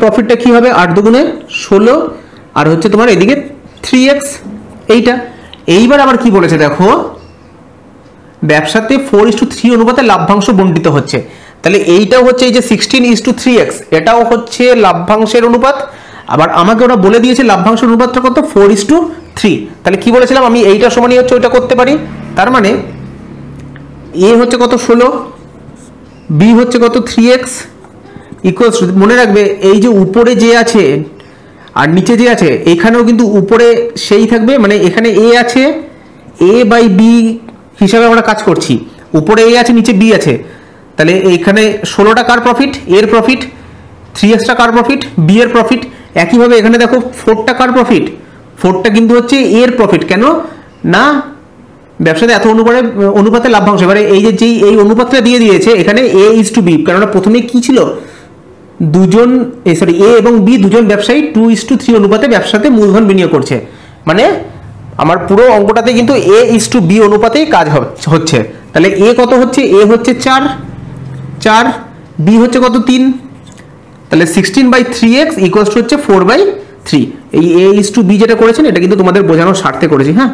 Speaker 1: প্রফিটটা কি হবে 8 দুগুণে 16 আর হচ্ছে তোমার এদিকে 3x এইটা। এইবার আবার কি বলেছে দেখো, ব্যবসাতে 4:3 অনুপাতে লাভ্যাংশ বন্টিত হচ্ছে। তাহলে এইটাও হচ্ছে এই যে 16:3x, এটাও হচ্ছে লাভ্যাংশের অনুপাত। আবার আমাকে ওরা বলে দিয়েছে লাভ্যাংশের অনুপাতটা কত 4:3। তাহলে কি বলেছিলাম আমি, এইটা সমানই হচ্ছে ওইটা করতে পারি। তার মানে এ হচ্ছে কত 16, বি হচ্ছে কত 3x ইকুয়ালস, মনে রাখবে এই যে উপরে যে আছে আর নিচে যে আছে এখানেও কিন্তু উপরে সেই থাকবে, মানে এখানে এ আছে, এ বাই বি হিসাবে আমরা কাজ করছি, উপরে এ আছে নিচে বি আছে। তাহলে এইখানে 16টা কার প্রফিট, এর প্রফিট, 3xটা কার প্রফিট, বি এর প্রফিট। একইভাবে এখানে দেখো 4টা কার প্রফিট, 4টা কিন্তু হচ্ছে এর প্রফিট। কেন না, ব্যবসাতে এত অনুপাতে লাভ্যাংশ। এবারে এই যে যেই এই অনুপাতটা দিয়ে দিয়েছে এখানে a:b, কারণ প্রথমে কি ছিল দুজন এ এবং বি দুজন ব্যবসায়ী 2:3 অনুপাতে ব্যবসাতে মূলধন বিনিয়োগ করছে, মানে আমার পুরো অঙ্কটাতে কিন্তু a:b অনুপাতেই কাজ হচ্ছে। তাহলে এ কত হচ্ছে, এ হচ্ছে 4, বি হচ্ছে কত 3, তাহলে 16/3x ইকুয়ালস টু হচ্ছে 4/3। এই a:b যেটা করেছেন এটা কিন্তু তোমাদের বোঝানোর স্বার্থে করেছি, হ্যাঁ,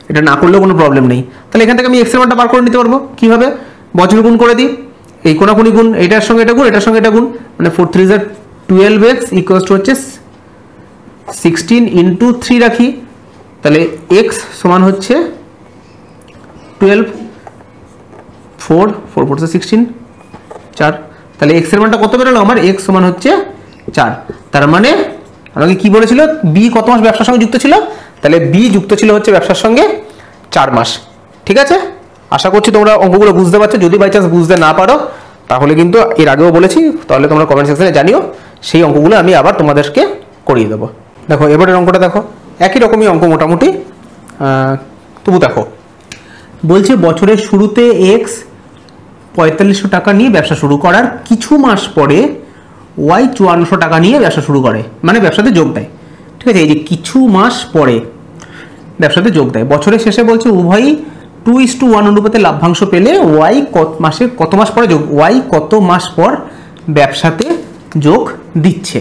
Speaker 1: এটা না করলেও কোনো প্রবলেম নেই। তাহলে এখান থেকে আমি এক্স এর মানটা বার করে নিতে পারবো কিভাবে, বছর গুণ করে দিই, এই কোনাকুনি গুণ, এটার সঙ্গে এটা গুণ, এটার সঙ্গে এটা গুণ, মানে 4 3 12x ইকুয়ালস টু হচ্ছে 16 ইন্টু 3 রাখি, তাহলে x সমান হচ্ছে 12, 4 4 4 16 4। তাহলে x এর মানটা কত বেরোলো আমার, x সমান হচ্ছে 4। তার মানে আমাকে কি বলেছিল, বি কত মাস ব্যবসার সঙ্গে যুক্ত ছিল, তাহলে বি যুক্ত ছিল হচ্ছে ব্যবসার সঙ্গে 4 মাস। ঠিক আছে, আশা করছি তোমরা অঙ্কগুলো বুঝতে পারছো। যদি বাই চান্স বুঝতে না পারো তাহলে কিন্তু এর আগেও বলেছি, তাহলে তোমরা কমেন্ট সেকশনে জানিও, সেই অঙ্কগুলো আমি আবার তোমাদেরকে করিয়ে দেবো। দেখো এবারের অঙ্কটা দেখো, একই রকমই অঙ্ক মোটামুটি, তবু দেখো বলছে বছরের শুরুতে এক্স 4500 টাকা নিয়ে ব্যবসা শুরু করার কিছু মাস পরে ওয়াই 5400 টাকা নিয়ে ব্যবসা শুরু করে, মানে ব্যবসাতে যোগ দেয়। ঠিক আছে, এই যে কিছু মাস পরে ব্যবসাতে যোগ দেয়, বছরের শেষে বলছে উভয়ই 2:1 অনুপাতে লাভ্যাংশ পেলে ওয়াই কত মাস পরে যোগ, ওয়াই কত মাস পর ব্যবসাতে যোগ দিচ্ছে।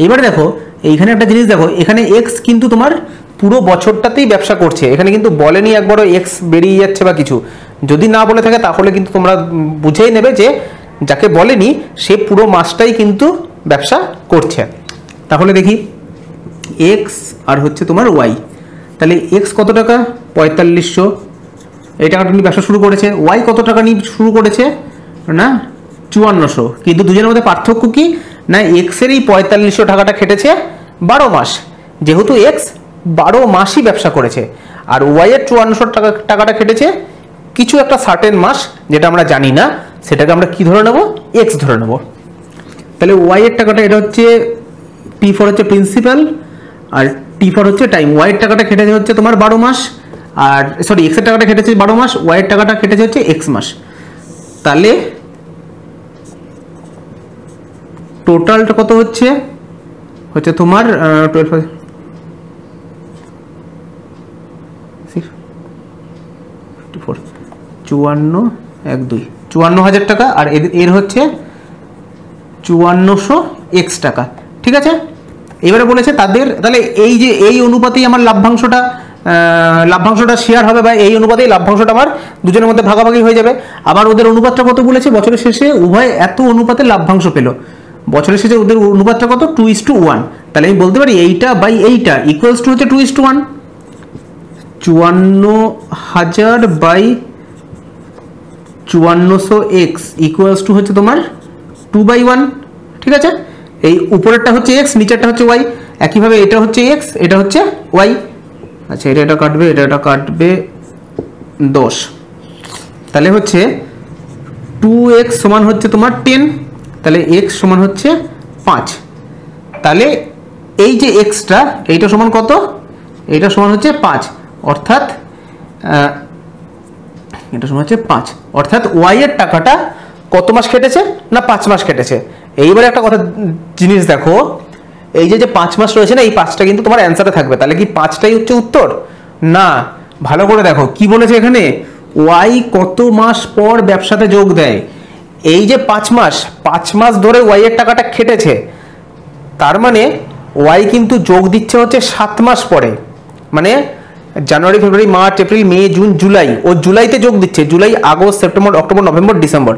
Speaker 1: এবারে দেখো এইখানে একটা জিনিস দেখো, এখানে এক্স কিন্তু তোমার পুরো বছরটাতেই ব্যবসা করছে, এখানে কিন্তু বলেনি একবারও এক্স বেরিয়ে যাচ্ছে বা কিছু। যদি না বলে থাকে তাহলে কিন্তু তোমরা বুঝেই নেবে যে যাকে বলেনি সে পুরো মাসটাই কিন্তু ব্যবসা করছে। তাহলে দেখি এক্স আর হচ্ছে তোমার ওয়াই, তাহলে এক্স কত টাকা 4500, এই টাকাটা নিয়ে ব্যবসা শুরু করেছে। ওয়াই কত টাকা নিয়ে শুরু করেছে না 5400, কিন্তু দুজনের মধ্যে পার্থক্য কি না এক্সের এই 4500 টাকাটা খেটেছে 12 মাস, যেহেতু এক্স 12 মাসই ব্যবসা করেছে, আর ওয়াই এর 5400 টাকাটা খেটেছে কিছু একটা সার্টেন মাস যেটা আমরা জানি না, সেটাকে আমরা কি ধরে নেব এক্স ধরে নেব। তাহলে ওয়াই এর টাকাটা এটা হচ্ছে পি ফর হচ্ছে প্রিন্সিপাল আর টি ফর হচ্ছে টাইম। ওয়াই এর টাকাটা খেটেছে হচ্ছে তোমার 12 মাস, আর সরি এক্স এর টাকাটা খেটেছে 12 মাস, ওয়াই এর টাকাটা খেটেছে হচ্ছে এক্স মাস। তাহলে টোটালটা কত হচ্ছে তোমার 54 54,000 টাকা, আর এর হচ্ছে 5400 এক্স টাকা। ঠিক আছে, এবারে বলেছে তাদের, তাহলে এই যে এই অনুপাতেই আমার লাভ্যাংশটা শেয়ার হবে, বা এই অনুপাতেই লাভ্যাংশটা আমার দুজনের মধ্যে ভাগাভাগি হয়ে যাবে। আবার ওদের অনুপাতটা কত বলেছে, বছরের শেষে উভয় এত অনুপাতে লাভ্যাংশ পেল। বছরের শেষে ওদের অনুপাতটা কত 2:1, তাহলে আমি বলতে পারি এইটা বাই এইটা ইকুয়ালস টু হচ্ছে 2:1, 54,000 বাই 5400 এক্স ইকুয়ালস টু হচ্ছে তোমার 2/1। ঠিক আছে, এই উপরেরটা হচ্ছে এক্স, নিচেরটা হচ্ছে ওয়াই। একইভাবে এটা হচ্ছে এক্স, এটা হচ্ছে ওয়াই। আচ্ছা, এটা কাটবে, এটা কাটবে 10, তাহলে হচ্ছে 2x সমান হচ্ছে তোমার 10, তাহলে x সমান হচ্ছে 5। তাহলে এই যে এক্সটা এইটা সমান কত, এইটা সমান হচ্ছে 5, অর্থাৎ এটা সমান হচ্ছে 5, অর্থাৎ ওয়াই এর টাকাটা কত মাস কেটেছে না 5 মাস কেটেছে। এইবারে একটা কথা জিনিস দেখো, এই যে 5 মাস রয়েছে না, এই 5টা কিন্তু তোমার অ্যান্সারে থাকবে। তাহলে কি 5টাই হচ্ছে উত্তর না? ভালো করে দেখো কি বলেছে এখানে, ওয়াই কত মাস পর ব্যবসাতে যোগ দেয়। এই যে 5 মাস ধরে ওয়াই এর টাকাটা খেটেছে, তার মানে ওয়াই কিন্তু যোগ দিচ্ছে হচ্ছে 7 মাস পরে, মানে January February March April May June July, ও জুলাইতে যোগ দিচ্ছে। July August September October November December,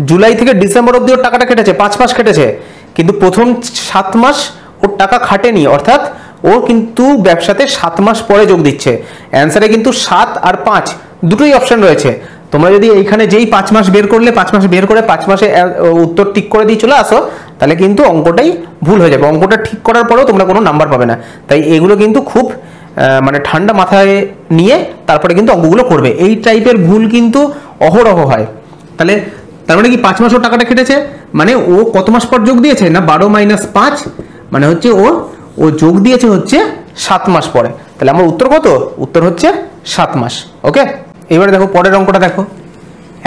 Speaker 1: July থেকে ডিসেম্বর অব্দি ওর টাকাটা কেটেছে, 5 মাস কেটেছে, কিন্তু প্রথম 7 মাস ওর টাকা খাটেনি, অর্থাৎ ও কিন্তু ব্যবসাতে 7 মাস পরে যোগ দিচ্ছে। অ্যান্সারে কিন্তু 7 আর 5 দুটোই অপশন রয়েছে। তোমরা যদি এইখানে যেই 5 মাস বের করলে 5 মাস বের করে 5 মাসে উত্তর ঠিক করে দিয়ে চলে আসো, তাহলে কিন্তু অঙ্কটাই ভুল হয়ে যাবে। অঙ্কটা ঠিক করার পরেও তোমরা কোনো নাম্বার পাবে না। তাই এগুলো কিন্তু খুব মানে ঠান্ডা মাথায় নিয়ে তারপরে কিন্তু অঙ্কগুলো করবে। এই টাইপের ভুল কিন্তু অহরহ হয়। তাহলে তার মানে কি 5 মাস ওর টাকাটা কেটেছে, মানে ও কত মাস পর যোগ দিয়েছে না 12 - 5, মানে হচ্ছে ও যোগ দিয়েছে হচ্ছে 7 মাস পরে। তাহলে আমার উত্তর কত, উত্তর হচ্ছে 7 মাস। ওকে, এবারে দেখো পরের অঙ্কটা দেখো,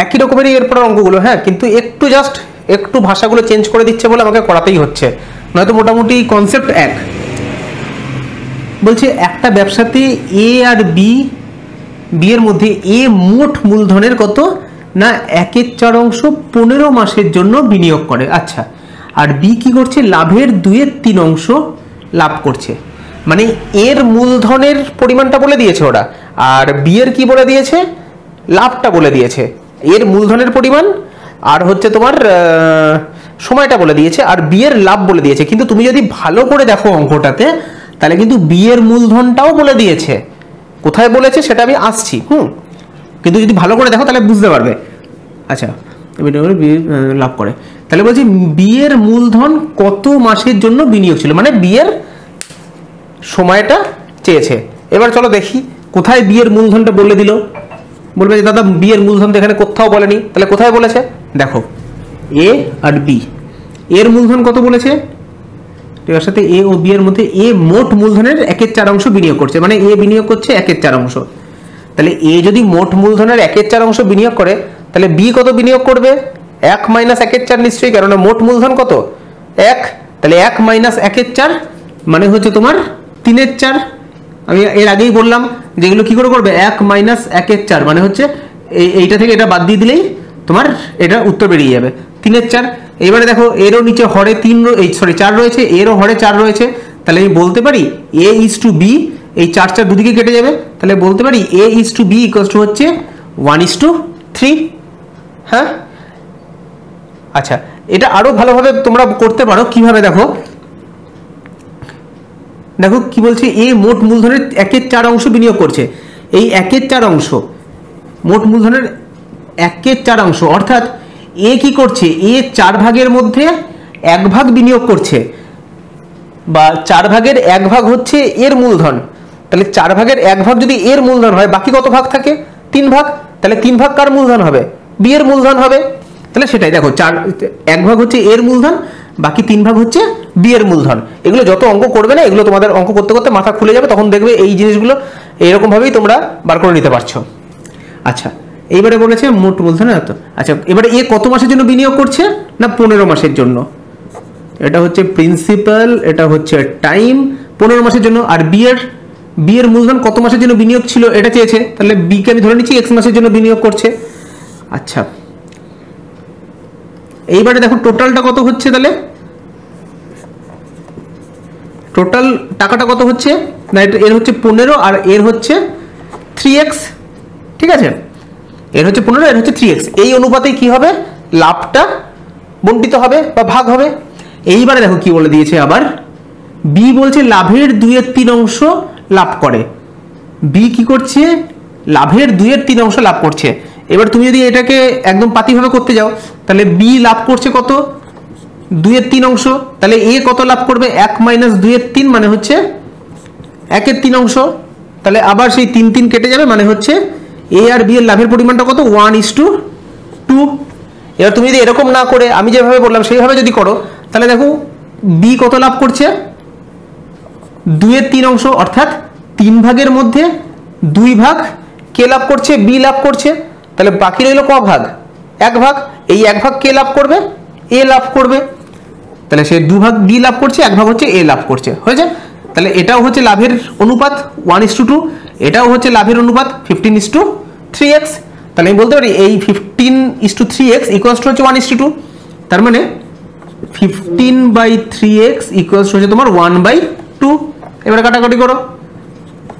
Speaker 1: একই রকমেরই এরপরের অঙ্কগুলো, হ্যাঁ, কিন্তু একটু জাস্ট একটু ভাষাগুলো চেঞ্জ করে দিচ্ছে বলে আমাকে করাতেই হচ্ছে, নয়তো মোটামুটি কনসেপ্ট এক। বলছে একটা ব্যবসাতে এ আর বি এর মধ্যে এ মোট মূলধনের কত না 1/4 15 মাসের জন্য বিনিয়োগ করে। আচ্ছা, আর বি কি করছে, লাভের 2/3 লাভ করছে। মানে এর মূলধনের পরিমাণটা বলে দিয়েছে ওরা, আর বি এর কি বলে দিয়েছে, লাভটা বলে দিয়েছে। এর মূলধনের পরিমাণ আর হচ্ছে তোমার সময়টা বলে দিয়েছে, আর বি এর লাভ বলে দিয়েছে। কিন্তু তুমি যদি ভালো করে দেখো অঙ্কটাতে, তাহলে কিন্তু বি এর মূলধনটাও বলে দিয়েছে। কোথায় বলেছে সেটা আমি আসছি, কিন্তু যদি ভালো করে দেখো তাহলে বুঝতে পারবে। আচ্ছা, বি লাভ করে, তাহলে বলছি বি এর মূলধন কত মাসের জন্য বিনিয়োগ ছিল, মানে বি এর সময়টা চেয়েছে। এবার চলো দেখি কোথায় বি এর মূলধনটা বলে দিল। বলবে যে দাদা বি এর মূলধন তো এখানে কোথাও বলেনি, তাহলে কোথায় বলেছে দেখো, এ আর বি এর মূলধন কত বলেছে, এর সাথে এ ও বি এর মধ্যে এ মোট মূলধনের 1/4 বিনিয়োগ করছে, মানে এ বিনিয়োগ করছে 1/4। তাহলে এ যদি মোট মূলধনের 1/4 বিনিয়োগ করে, তাহলে বি কত বিনিয়োগ করবে, 1 - 1/4 নিশ্চয়ই, কারণ মোট মূলধন কত 1, তাহলে 1 - 1/4 মানে হচ্ছে তোমার 3/4। আমি এর আগেই বললাম যেগুলো কি করে করবে, 1 - 1/4 মানে হচ্ছে এইটা থেকে এটা বাদ দিয়ে দিলেই তোমার এটা উত্তর বেরিয়ে যাবে 3/4। এবারে দেখো এরও নিচে হরে 4 রয়েছে, এরও হরে 4 রয়েছে, তাহলে আমি বলতে পারি a:b, এই 4 দুদিকে কেটে যাবে, তাহলে বলতে পারি a:b হচ্ছে 1:3। হ্যাঁ, আচ্ছা, এটা আরো ভালোভাবে তোমরা করতে পারো। কিভাবে দেখো, দেখো কি বলছে, এ মোট মূলধনের 1/4 অংশ বিনিয়োগ করছে। এই 1/4 অংশ, মোট মূলধনের 1/4 অংশ, অর্থাৎ এ কি করছে, এ 4 ভাগের মধ্যে 1 ভাগ বিনিয়োগ করছে, বা 4 ভাগের 1 ভাগ হচ্ছে এর মূলধন। তাহলে 4 ভাগের 1 ভাগ যদি এর মূলধন হয়, বাকি কত ভাগ থাকে? 3 ভাগ। তাহলে 3 ভাগ কার মূলধন হবে? বি এর মূলধন হবে। তাহলে সেটাই দেখো, 1 ভাগ হচ্ছে এর মূলধন, বাকি 3 ভাগ হচ্ছে বি এর মূলধন। এগুলো যত অঙ্ক করবে না, এগুলো তোমাদের অঙ্ক করতে করতে মাথা খুলে যাবে, তখন দেখবে এই জিনিসগুলো এরকম ভাবেই তোমরা বার করে নিতে পারছো। আচ্ছা, এইবারে বলেছে মোট মূলধন এত। আচ্ছা, এবারে এ কত মাসের জন্য বিনিয়োগ করছে? না 15 মাসের জন্য। এটা হচ্ছে প্রিন্সিপাল, এটা হচ্ছে টাইম, 15 মাসের জন্য। আর বি এর মূলধন কত মাসের জন্য বিনিয়োগ ছিল এটা চেয়েছে, তাহলে বি কে আমি ধরে নিচ্ছি x মাসের জন্য বিনিয়োগ করছে। আচ্ছা, এইবারে দেখো টোটালটা কত হচ্ছে, তাহলে টোটাল টাকাটা কত হচ্ছে? না, এর হচ্ছে 15 আর এর হচ্ছে 3x। ঠিক আছে, এর হচ্ছে 15, এর হচ্ছে 3x। এই অনুপাতে কি হবে? লাভটা বণ্টিত হবে বা ভাগ হবে। এইবারে দেখো কি বলে দিয়েছে আবার, বি বলছে লাভের 2/3 অংশ লাভ করে। বি কি করছে? লাভের 2/3 অংশ লাভ করছে। এবার তুমি যদি এটাকে একদম পাতিভাবে করতে যাও, তাহলে বি লাভ করছে কত? 2/3 অংশ। তাহলে এ কত লাভ করবে? 1 - 2/3 মানে হচ্ছে 1/3 অংশ। তাহলে আবার সেই 3 কেটে যাবে, মানে হচ্ছে এ আর বি এর লাভের পরিমাণটা কত? 1:2। এবার তুমি যদি এরকম না করে আমি যেভাবে বললাম সেইভাবে যদি করো, তাহলে দেখো বি কত লাভ করছে? 2/3 অংশ, অর্থাৎ 3 ভাগের মধ্যে 2 ভাগ কে লাভ করছে? বি লাভ করছে। তাহলে বাকি রইল ক ভাগ? 1 ভাগ। এই 1 ভাগ কে লাভ করবে? এ লাভ করবে। তাহলে সে 2 ভাগ বি লাভ করছে, 1 ভাগ হচ্ছে এ লাভ করছে। হয়েছে? তাহলে এটাও হচ্ছে লাভের অনুপাত 1:2, এটাও হচ্ছে লাভের অনুপাত 15:3x। তাহলে আমি বলতে পারি এই 15:3x হচ্ছে 1:2। তার মানে 15/3x হচ্ছে তোমার 1/2। এবারে কাটাকাটি করো,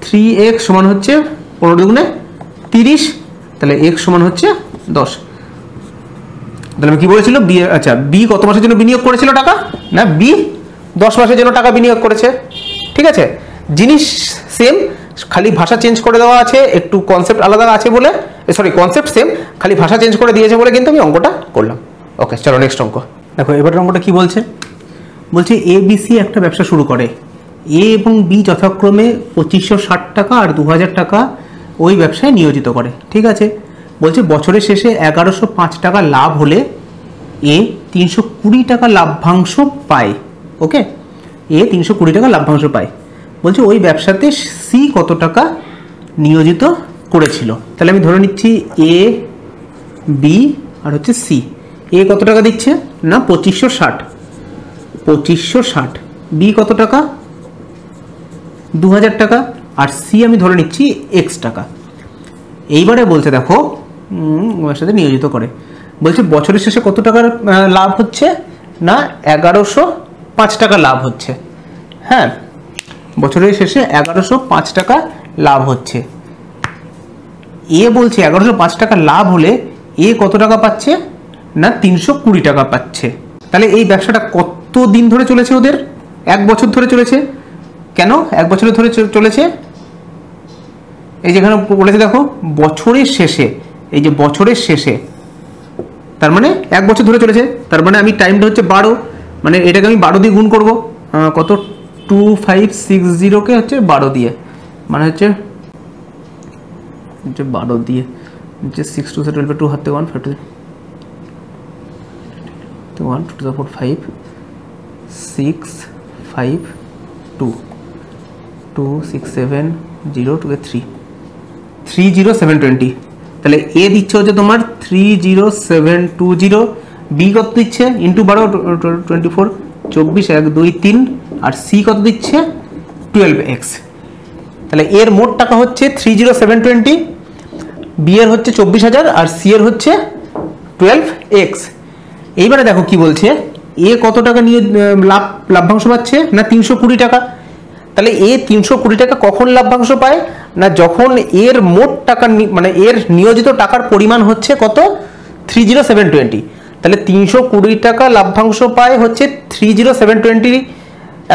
Speaker 1: 3x সমান হচ্ছে 15 দুগুণে 30, তাহলে x সমান হচ্ছে 10। তাহলে আমি কি বলেছিল, বি, আচ্ছা, বি কত মাসের জন্য বিনিয়োগ করেছিল টাকা? না, বি 10 মাসের জন্য টাকা বিনিয়োগ করেছে। ঠিক আছে, জিনিস সেম, খালি ভাষা চেঞ্জ করে দেওয়া আছে, একটু কনসেপ্ট আলাদা আছে বলে, সরি কনসেপ্ট সেম, খালি ভাষা চেঞ্জ করে দিয়েছে বলে কিন্তু আমি অঙ্কটা করলাম। ওকে, চলো নেক্সট অঙ্ক দেখো। এবার অঙ্কটা কি বলছে? বলছে এ বি সি একটা ব্যবসা শুরু করে। এ এবং বি যথাক্রমে 2560 টাকা আর 2000 টাকা ওই ব্যবসায় নিয়োজিত করে। ঠিক আছে, বলছে বছরের শেষে 1105 টাকা লাভ হলে এ 320 টাকা লাভ্যাংশ পায়। ওকে, এ 320 টাকা লাভ্যাংশ পায়। বলছে ওই ব্যবসাতে সি কত টাকা নিয়োজিত করেছিল। তাহলে আমি ধরে নিচ্ছি এ, বি আর হচ্ছে সি। এ কত টাকা দিচ্ছে? না 2560। বি কত টাকা? 2000 টাকা। আর সি আমি ধরে নিচ্ছি এক্স টাকা। এইবারে বলছে দেখো ওর সাথে নিয়োজিত করে। বলছে বছরের শেষে কত টাকার লাভ হচ্ছে? না 1105 টাকা লাভ হচ্ছে। হ্যাঁ, বছরের শেষে 1105 টাকা লাভ হচ্ছে। এ বলছে 1105 টাকা লাভ হলে এ কত টাকা পাচ্ছে? না 320 টাকা পাচ্ছে। তাহলে এই ব্যবসাটা কত দিন ধরে চলেছে ওদের? 1 বছর ধরে চলেছে। কেন 1 বছর ধরে চলেছে? এই যেখানে বলেছে দেখো বছরের শেষে, এই যে বছরের শেষে, তার মানে 1 বছর ধরে চলেছে। তার মানে আমি টাইমটা হচ্ছে 12, মানে এটাকে আমি 12 দিয়ে গুণ করবো। কত? 2560 হচ্ছে 12 দিয়ে, মানে হচ্ছে 12 দিয়ে 6 2 12 2 হাতে 1 5 1 2 4 5 6 5 2 2 6 7 0 2 3 30720। তাহলে এ দিচ্ছে হচ্ছে তোমার 30720, বি কত দিচ্ছে ইন্টু 12 24 24 1 2 3, আর সি কত দিচ্ছে 12x। তাহলে এর মোট টাকা হচ্ছে 30720, বি এর হচ্ছে 24000 আর সি এর হচ্ছে 12x। এইবারে দেখো কি বলছে, এ কত টাকা নিয়ে লাভ্যাংশ পাচ্ছে না 320 টাকা। তাহলে এ 320 টাকা কখন লাভ্যাংশ পায় না যখন এর মোট টাকা মানে এর নিয়োজিত টাকার পরিমাণ হচ্ছে কত 30720। তাহলে 320 টাকা লাভ্যাংশ পায় হচ্ছে 30720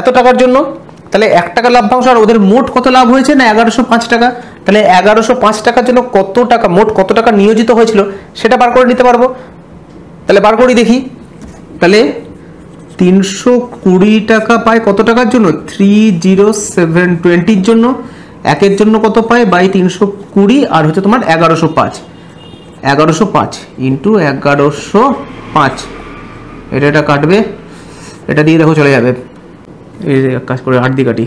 Speaker 1: এত টাকার জন্য। তাহলে 1 টাকা লাভ্যাংশ আর ওদের মোট কত লাভ হয়েছে না 1105 টাকা। তাহলে 1105 টাকার জন্য কত টাকা মোট কত টাকা নিয়োজিত হয়েছিল সেটা বার করে নিতে পারবো। তাহলে বার করি দেখি। তাহলে 320 টাকা পায় কত টাকার জন্য 30720 জন্য। একের জন্য কত পায় বাই 320 আর হচ্ছে তোমার 1105 ইন্টু 1105 এটা কাটবে, এটা দিয়ে দেখো চলে যাবে। এই এক কাজ করে 8 দিয়ে কাটি,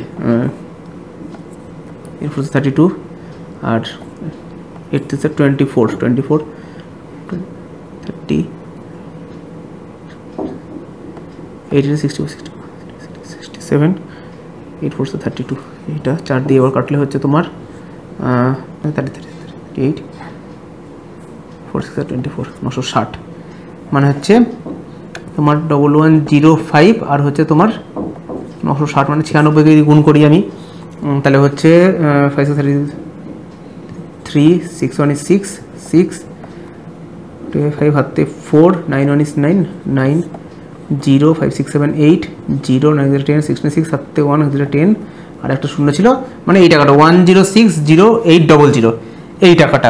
Speaker 1: এরপর 32 আর 8 থেকে 24 30 67 8 4 32 এটা 4 দিয়ে আবার কাটলে হচ্ছে তোমার 38 4 6 24 960 মানে হচ্ছে তোমার 1105 আর হচ্ছে তোমার 960 মানে 96 কে গুণ করি আমি, তাহলে হচ্ছে 5 3 6 1 is 6 6 5 হাতে 4 9 1 is 9 9 0 5 6 7 8 0 9 0 10 66 হাতে 1 0 10 আর একটা শূন্য ছিল মানে এই টাকাটা 10600800 এই টাকাটা।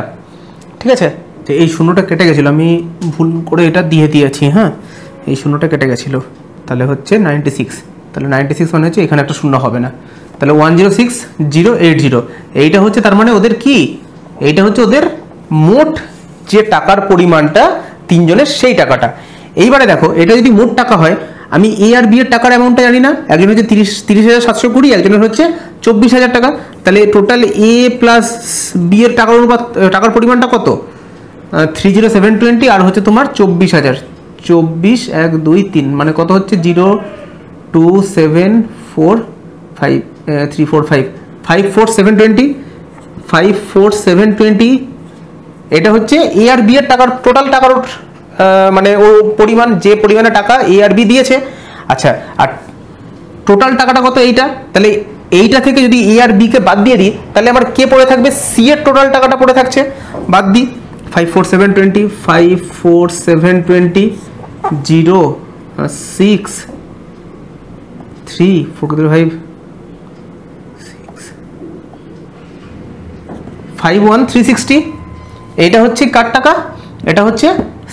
Speaker 1: ঠিক আছে, তো এই শূন্যটা কেটে গেছিল, আমি ভুল করে এটা দিয়ে দিয়েছি। হ্যাঁ, এই শূন্যটা কেটে গেছিল, তাহলে হচ্ছে 96। তাহলে 96 মানে হচ্ছে এখানে একটা শূন্য হবে না, তাহলে 106080 এইটা হচ্ছে তার মানে ওদের কি, এইটা হচ্ছে ওদের মোট যে টাকার পরিমাণটা তিনজনের সেই টাকাটা। এইবারে দেখো এটা যদি মোট টাকা হয়, আমি এ আর বি এর টাকার অ্যামাউন্টটা জানি না, একজন হচ্ছে 30,720, একজনের হচ্ছে 24,000 টাকা। তাহলে টোটাল এ প্লাস বি এর টাকার অনুপাত টাকার পরিমাণটা কত 30720 আর হচ্ছে তোমার 24,000 24 1 2 3 মানে কত হচ্ছে 54720 এটা হচ্ছে এ আর বি এর টাকার টোটাল টাকার মানে ও পরিমাণ, যে পরিমাণে টাকা এ আর বি দিয়েছে। আচ্ছা, আর টোটাল টাকাটা কত এইটা, তাহলে এইটা থেকে যদি এ আর বি কে বাদ দিয়ে দিই তাহলে আমার কে পড়ে থাকবে, সি এর টোটাল টাকাটা পড়ে থাকছে। বাদ দিই 54720 0 6 3 4 5 51360 এইটা হচ্ছে কার টাকা, এটা হচ্ছে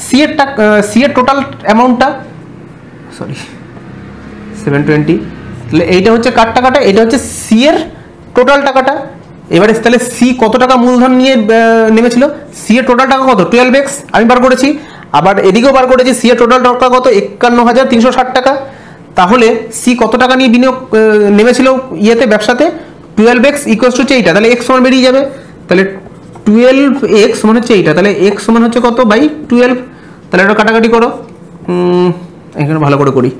Speaker 1: সি এর টাকা, সি এর টোটাল অ্যামাউন্টটা, সরি 720। তাহলে এইটা হচ্ছে কার টাকাটা, এটা হচ্ছে সি এর টোটাল টাকাটা। এবারে তাহলে সি কত টাকা মূলধন নিয়ে নেমেছিল, সি এর টোটাল টাকা কত 12x আমি বার করেছি, আবার এদিকেও বার করেছি সি এর টোটাল টাকা কত 51,360 টাকা। তাহলে সি কত টাকা নিয়ে বিনিয়োগ নেমেছিল ইয়েতে ব্যবসাতে 12x ইকুয়ালস টু এইটা, তাহলে x সমান বেরিয়ে যাবে। তাহলে 12x সমান হচ্ছে এইটা, তাহলে x সমান হচ্ছে কত বাই 12। তাহলে এটা কাটাকাটি করো, এখানে ভালো করে করি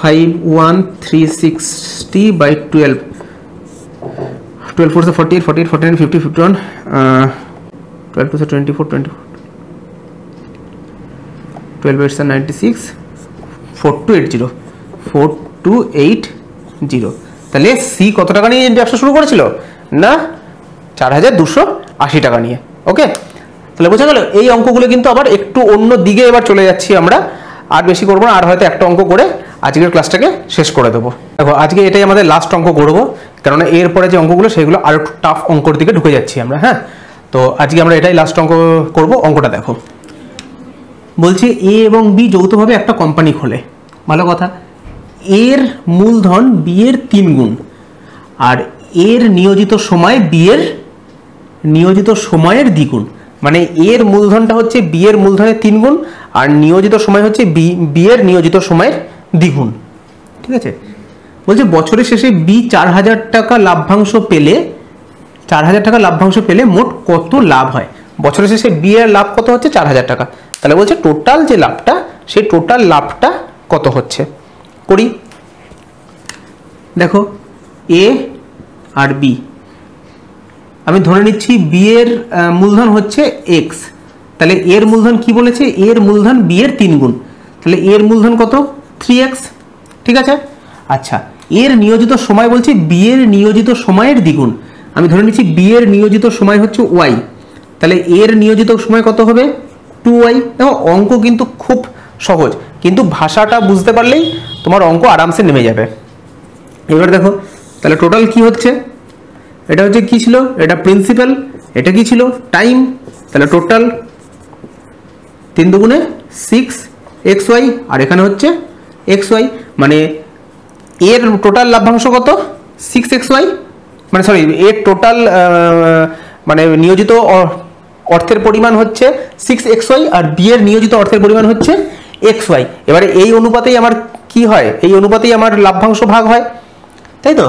Speaker 1: 51360 বাই 12 12 4 48 48 49 50 51 12 2 24 24 12 8 96 4280 4280। তাহলে সি কত টাকা নিয়ে ব্যবসা শুরু করেছিল না 4280 টাকা নিয়ে। ওকে, তাহলে বোঝা গেল। এই অঙ্কগুলো কিন্তু আবার একটু অন্য দিকে এবার চলে যাচ্ছি আমরা, আর বেশি করবো না, আর হয়তো একটা অঙ্ক করে আজকের ক্লাসটাকে শেষ করে দেবো। দেখো আজকে এটাই আমাদের লাস্ট অঙ্ক করবো, কেননা এরপরে যে অঙ্কগুলো সেগুলো আরো একটু টাফ অঙ্কর দিকে ঢুকে যাচ্ছি আমরা। হ্যাঁ, তো আজকে আমরা এটাই লাস্ট অঙ্ক করবো। অঙ্কটা দেখো, বলছে এ এবং বি যৌথভাবে একটা কোম্পানি খোলে, ভালো কথা। এর মূলধন বি এর 3 গুণ আর এর নিয়োজিত সময় বি এর নিয়োজিত সময়ের দ্বিগুণ, মানে এর মূলধনটা হচ্ছে বি এর মূলধনের 3 গুণ আর নিয়োজিত সময় হচ্ছে বি এর নিয়োজিত সময়ের দ্বিগুণ। ঠিক আছে, বলছে বছরের শেষে বি 4000 টাকা লাভ্যাংশ পেলে 4000 টাকা লাভ্যাংশ পেলে মোট কত লাভ হয়। বছরের শেষে বি এর লাভ কত হচ্ছে 4000 টাকা, তাহলে বলছে টোটাল যে লাভটা সেই টোটাল লাভটা কত হচ্ছে। করি দেখো এ আর বি, আমি ধরে নিচ্ছি বি এর মূলধন হচ্ছে x, তাহলে এর মূলধন কি বলেছে, এর মূলধন বি এর 3 গুণ, তাহলে এর মূলধন কত 3x, ঠিক আছে। আচ্ছা, এর নিয়োজিত সময় বলছি বি এর নিয়োজিত সময়ের দ্বিগুণ, আমি ধরে নিচ্ছি বি এর নিয়োজিত সময় হচ্ছে ওয়াই, তাহলে এর নিয়োজিত সময় কত হবে 2y। দেখো অঙ্ক কিন্তু খুব সহজ, কিন্তু ভাষাটা বুঝতে পারলেই তোমার অঙ্ক আরামসে নেমে যাবে। এবার দেখো তাহলে টোটাল কি হচ্ছে, এটা হচ্ছে কি ছিল, এটা প্রিন্সিপাল, এটা কি ছিল টাইম, তাহলে টোটাল 3 দুগুণে 6xy, আর এখানে হচ্ছে xy, মানে এর টোটাল লাভ্যাংশ কত 6xy, মানে সরি এর টোটাল মানে নিয়োজিত অর্থের পরিমাণ হচ্ছে 6xy, আর বি এর নিয়োজিত অর্থের পরিমাণ হচ্ছে xy। এবারে এই অনুপাতেই আমার কি হয়, এই অনুপাতেই আমার লাভ্যাংশ ভাগ হয়, তাই তো।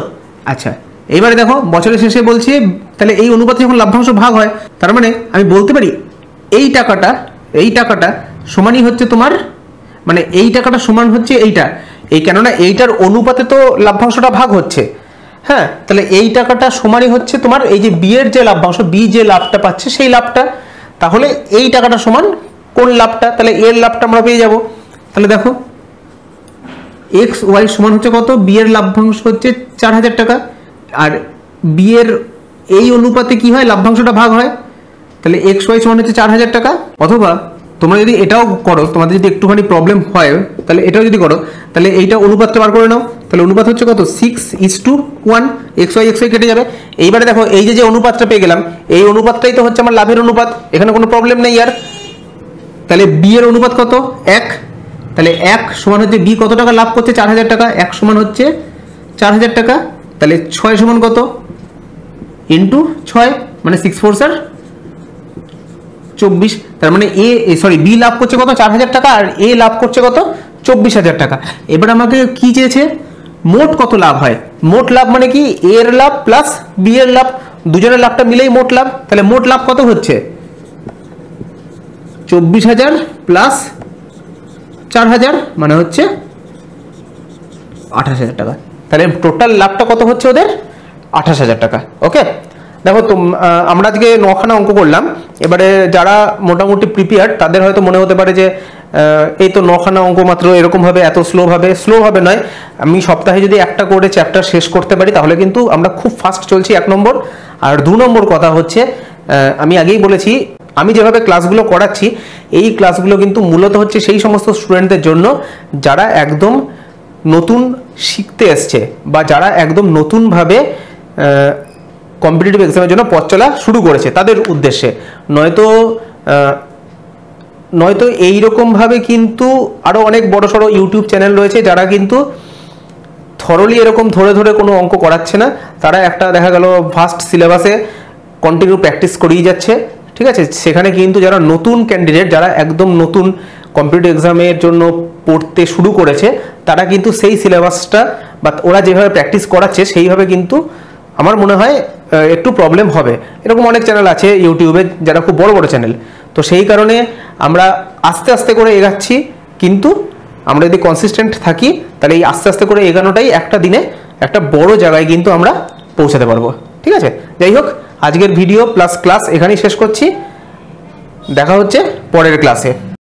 Speaker 1: আচ্ছা, এইবারে দেখো বছরের শেষে বলছে, তাহলে এই অনুপাতে যখন লাভ্যাংশ ভাগ হয়, তার মানে আমি বলতে পারি এই টাকাটা সমানই হচ্ছে তোমার, মানে এই টাকাটা সমান হচ্ছে এইটা, এই কেননা এইটার অনুপাতে তো লাভ্যাংশটা ভাগ হচ্ছে, হ্যাঁ, তাহলে এই টাকাটা সমানই হচ্ছে তোমার এই যে বি এর যে লাভ্যাংশ, বি যে লাভটা পাচ্ছে সেই লাভটা, তাহলে এই টাকাটা সমান কোন লাভটা, তাহলে এর লাভটা আমরা পেয়ে যাব। তাহলে দেখো এক্স ওয়াই সমান হচ্ছে কত, বি এর লাভ্যাংশ হচ্ছে 4000 টাকা, আর বি এর এই অনুপাতে কি হয় লাভ্যাংশটা ভাগ হয়, তাহলে এক্স ওয়াই সমান হচ্ছে 4000 টাকা। অথবা তোমরা যদি এটাও করো, তোমাদের যদি একটুখানি প্রবলেম হয় তাহলে এটাও যদি করো, তাহলে এইটা অনুপাতটা বার করে নাও, তাহলে অনুপাত হচ্ছে কত 6:1, এক্স ওয়াই কেটে যাবে। এইবারে দেখো এই যে অনুপাতটা পেয়ে গেলাম, এই অনুপাতটাই তো হচ্ছে আমার লাভের অনুপাত, এখানে কোনো প্রবলেম নেই আর। তাহলে বি এর অনুপাত কত 1, তাহলে 1 সমান হচ্ছে বি কত টাকা লাভ করছে 4000 টাকা, 1 সমান হচ্ছে 4000 টাকা, তাহলে 6 সমান কত ইন্টু 6, মানে 6 4 24, তার মানে বি লাভ করছে কত 4000 টাকা, আর এ লাভ করছে কত 24000 টাকা। এবার আমাকে কি চেয়েছে, মোট কত লাভ হয়, মোট লাভ মানে কি এর লাভ প্লাস বি এর লাভ, দুজনের লাভটা মিলেই মোট লাভ, তাহলে মোট লাভ কত হচ্ছে 24000 প্লাস 4000, মানে হচ্ছে 28000 টাকা। তাহলে টোটাল লাভটা কত হচ্ছে ওদের 28000 টাকা। ওকে, দেখো আমরা আজকে 9খানা অঙ্ক করলাম। এবারে যারা মোটামুটি প্রিপেয়ার তাদের হয়তো মনে হতে পারে যে এই তো 9খানা অঙ্ক মাত্র, এরকমভাবে এত স্লোভাবে নয়, আমি সপ্তাহে যদি একটা করে চ্যাপ্টার শেষ করতে পারি তাহলে কিন্তু আমরা খুব ফাস্ট চলছি, 1 নম্বর। আর 2 নম্বর কথা হচ্ছে, আমি আগেই বলেছি আমি যেভাবে ক্লাসগুলো করাচ্ছি, এই ক্লাসগুলো কিন্তু মূলত হচ্ছে সেই সমস্ত স্টুডেন্টদের জন্য যারা একদম নতুন শিখতে এসছে, বা যারা একদম নতুনভাবে কম্পিটিটিভ এক্সামের জন্য পথ চলা শুরু করেছে তাদের উদ্দেশ্যে, নয়তো এইরকমভাবে কিন্তু আরও অনেক বড়সড় ইউটিউব চ্যানেল রয়েছে যারা কিন্তু থরলি এরকম ধরে কোনো অঙ্ক করাচ্ছে না, তারা একটা দেখা গেল ফার্স্ট সিলেবাসে কন্টিনিউ প্র্যাকটিস করিয়ে যাচ্ছে, ঠিক আছে। সেখানে কিন্তু যারা নতুন ক্যান্ডিডেট, যারা একদম নতুন কম্পিটিটিভ এক্সামের জন্য পড়তে শুরু করেছে, তারা কিন্তু সেই সিলেবাসটা বা ওরা যেভাবে প্র্যাকটিস করাচ্ছে সেইভাবে কিন্তু আমার মনে হয় একটু প্রবলেম হবে। এরকম অনেক চ্যানেল আছে ইউটিউবে যারা খুব বড় চ্যানেল, তো সেই কারণে আমরা আস্তে আস্তে করে এগাচ্ছি, কিন্তু আমরা যদি কনসিস্টেন্ট থাকি তাহলে এই আস্তে আস্তে করে এগানোটাই একটা দিনে একটা বড় জায়গায় কিন্তু আমরা পৌঁছাতে পারবো, ঠিক আছে। যাই হোক, আজকের ভিডিও প্লাস ক্লাস এখানেই শেষ করছি, দেখা হচ্ছে পরের ক্লাসে।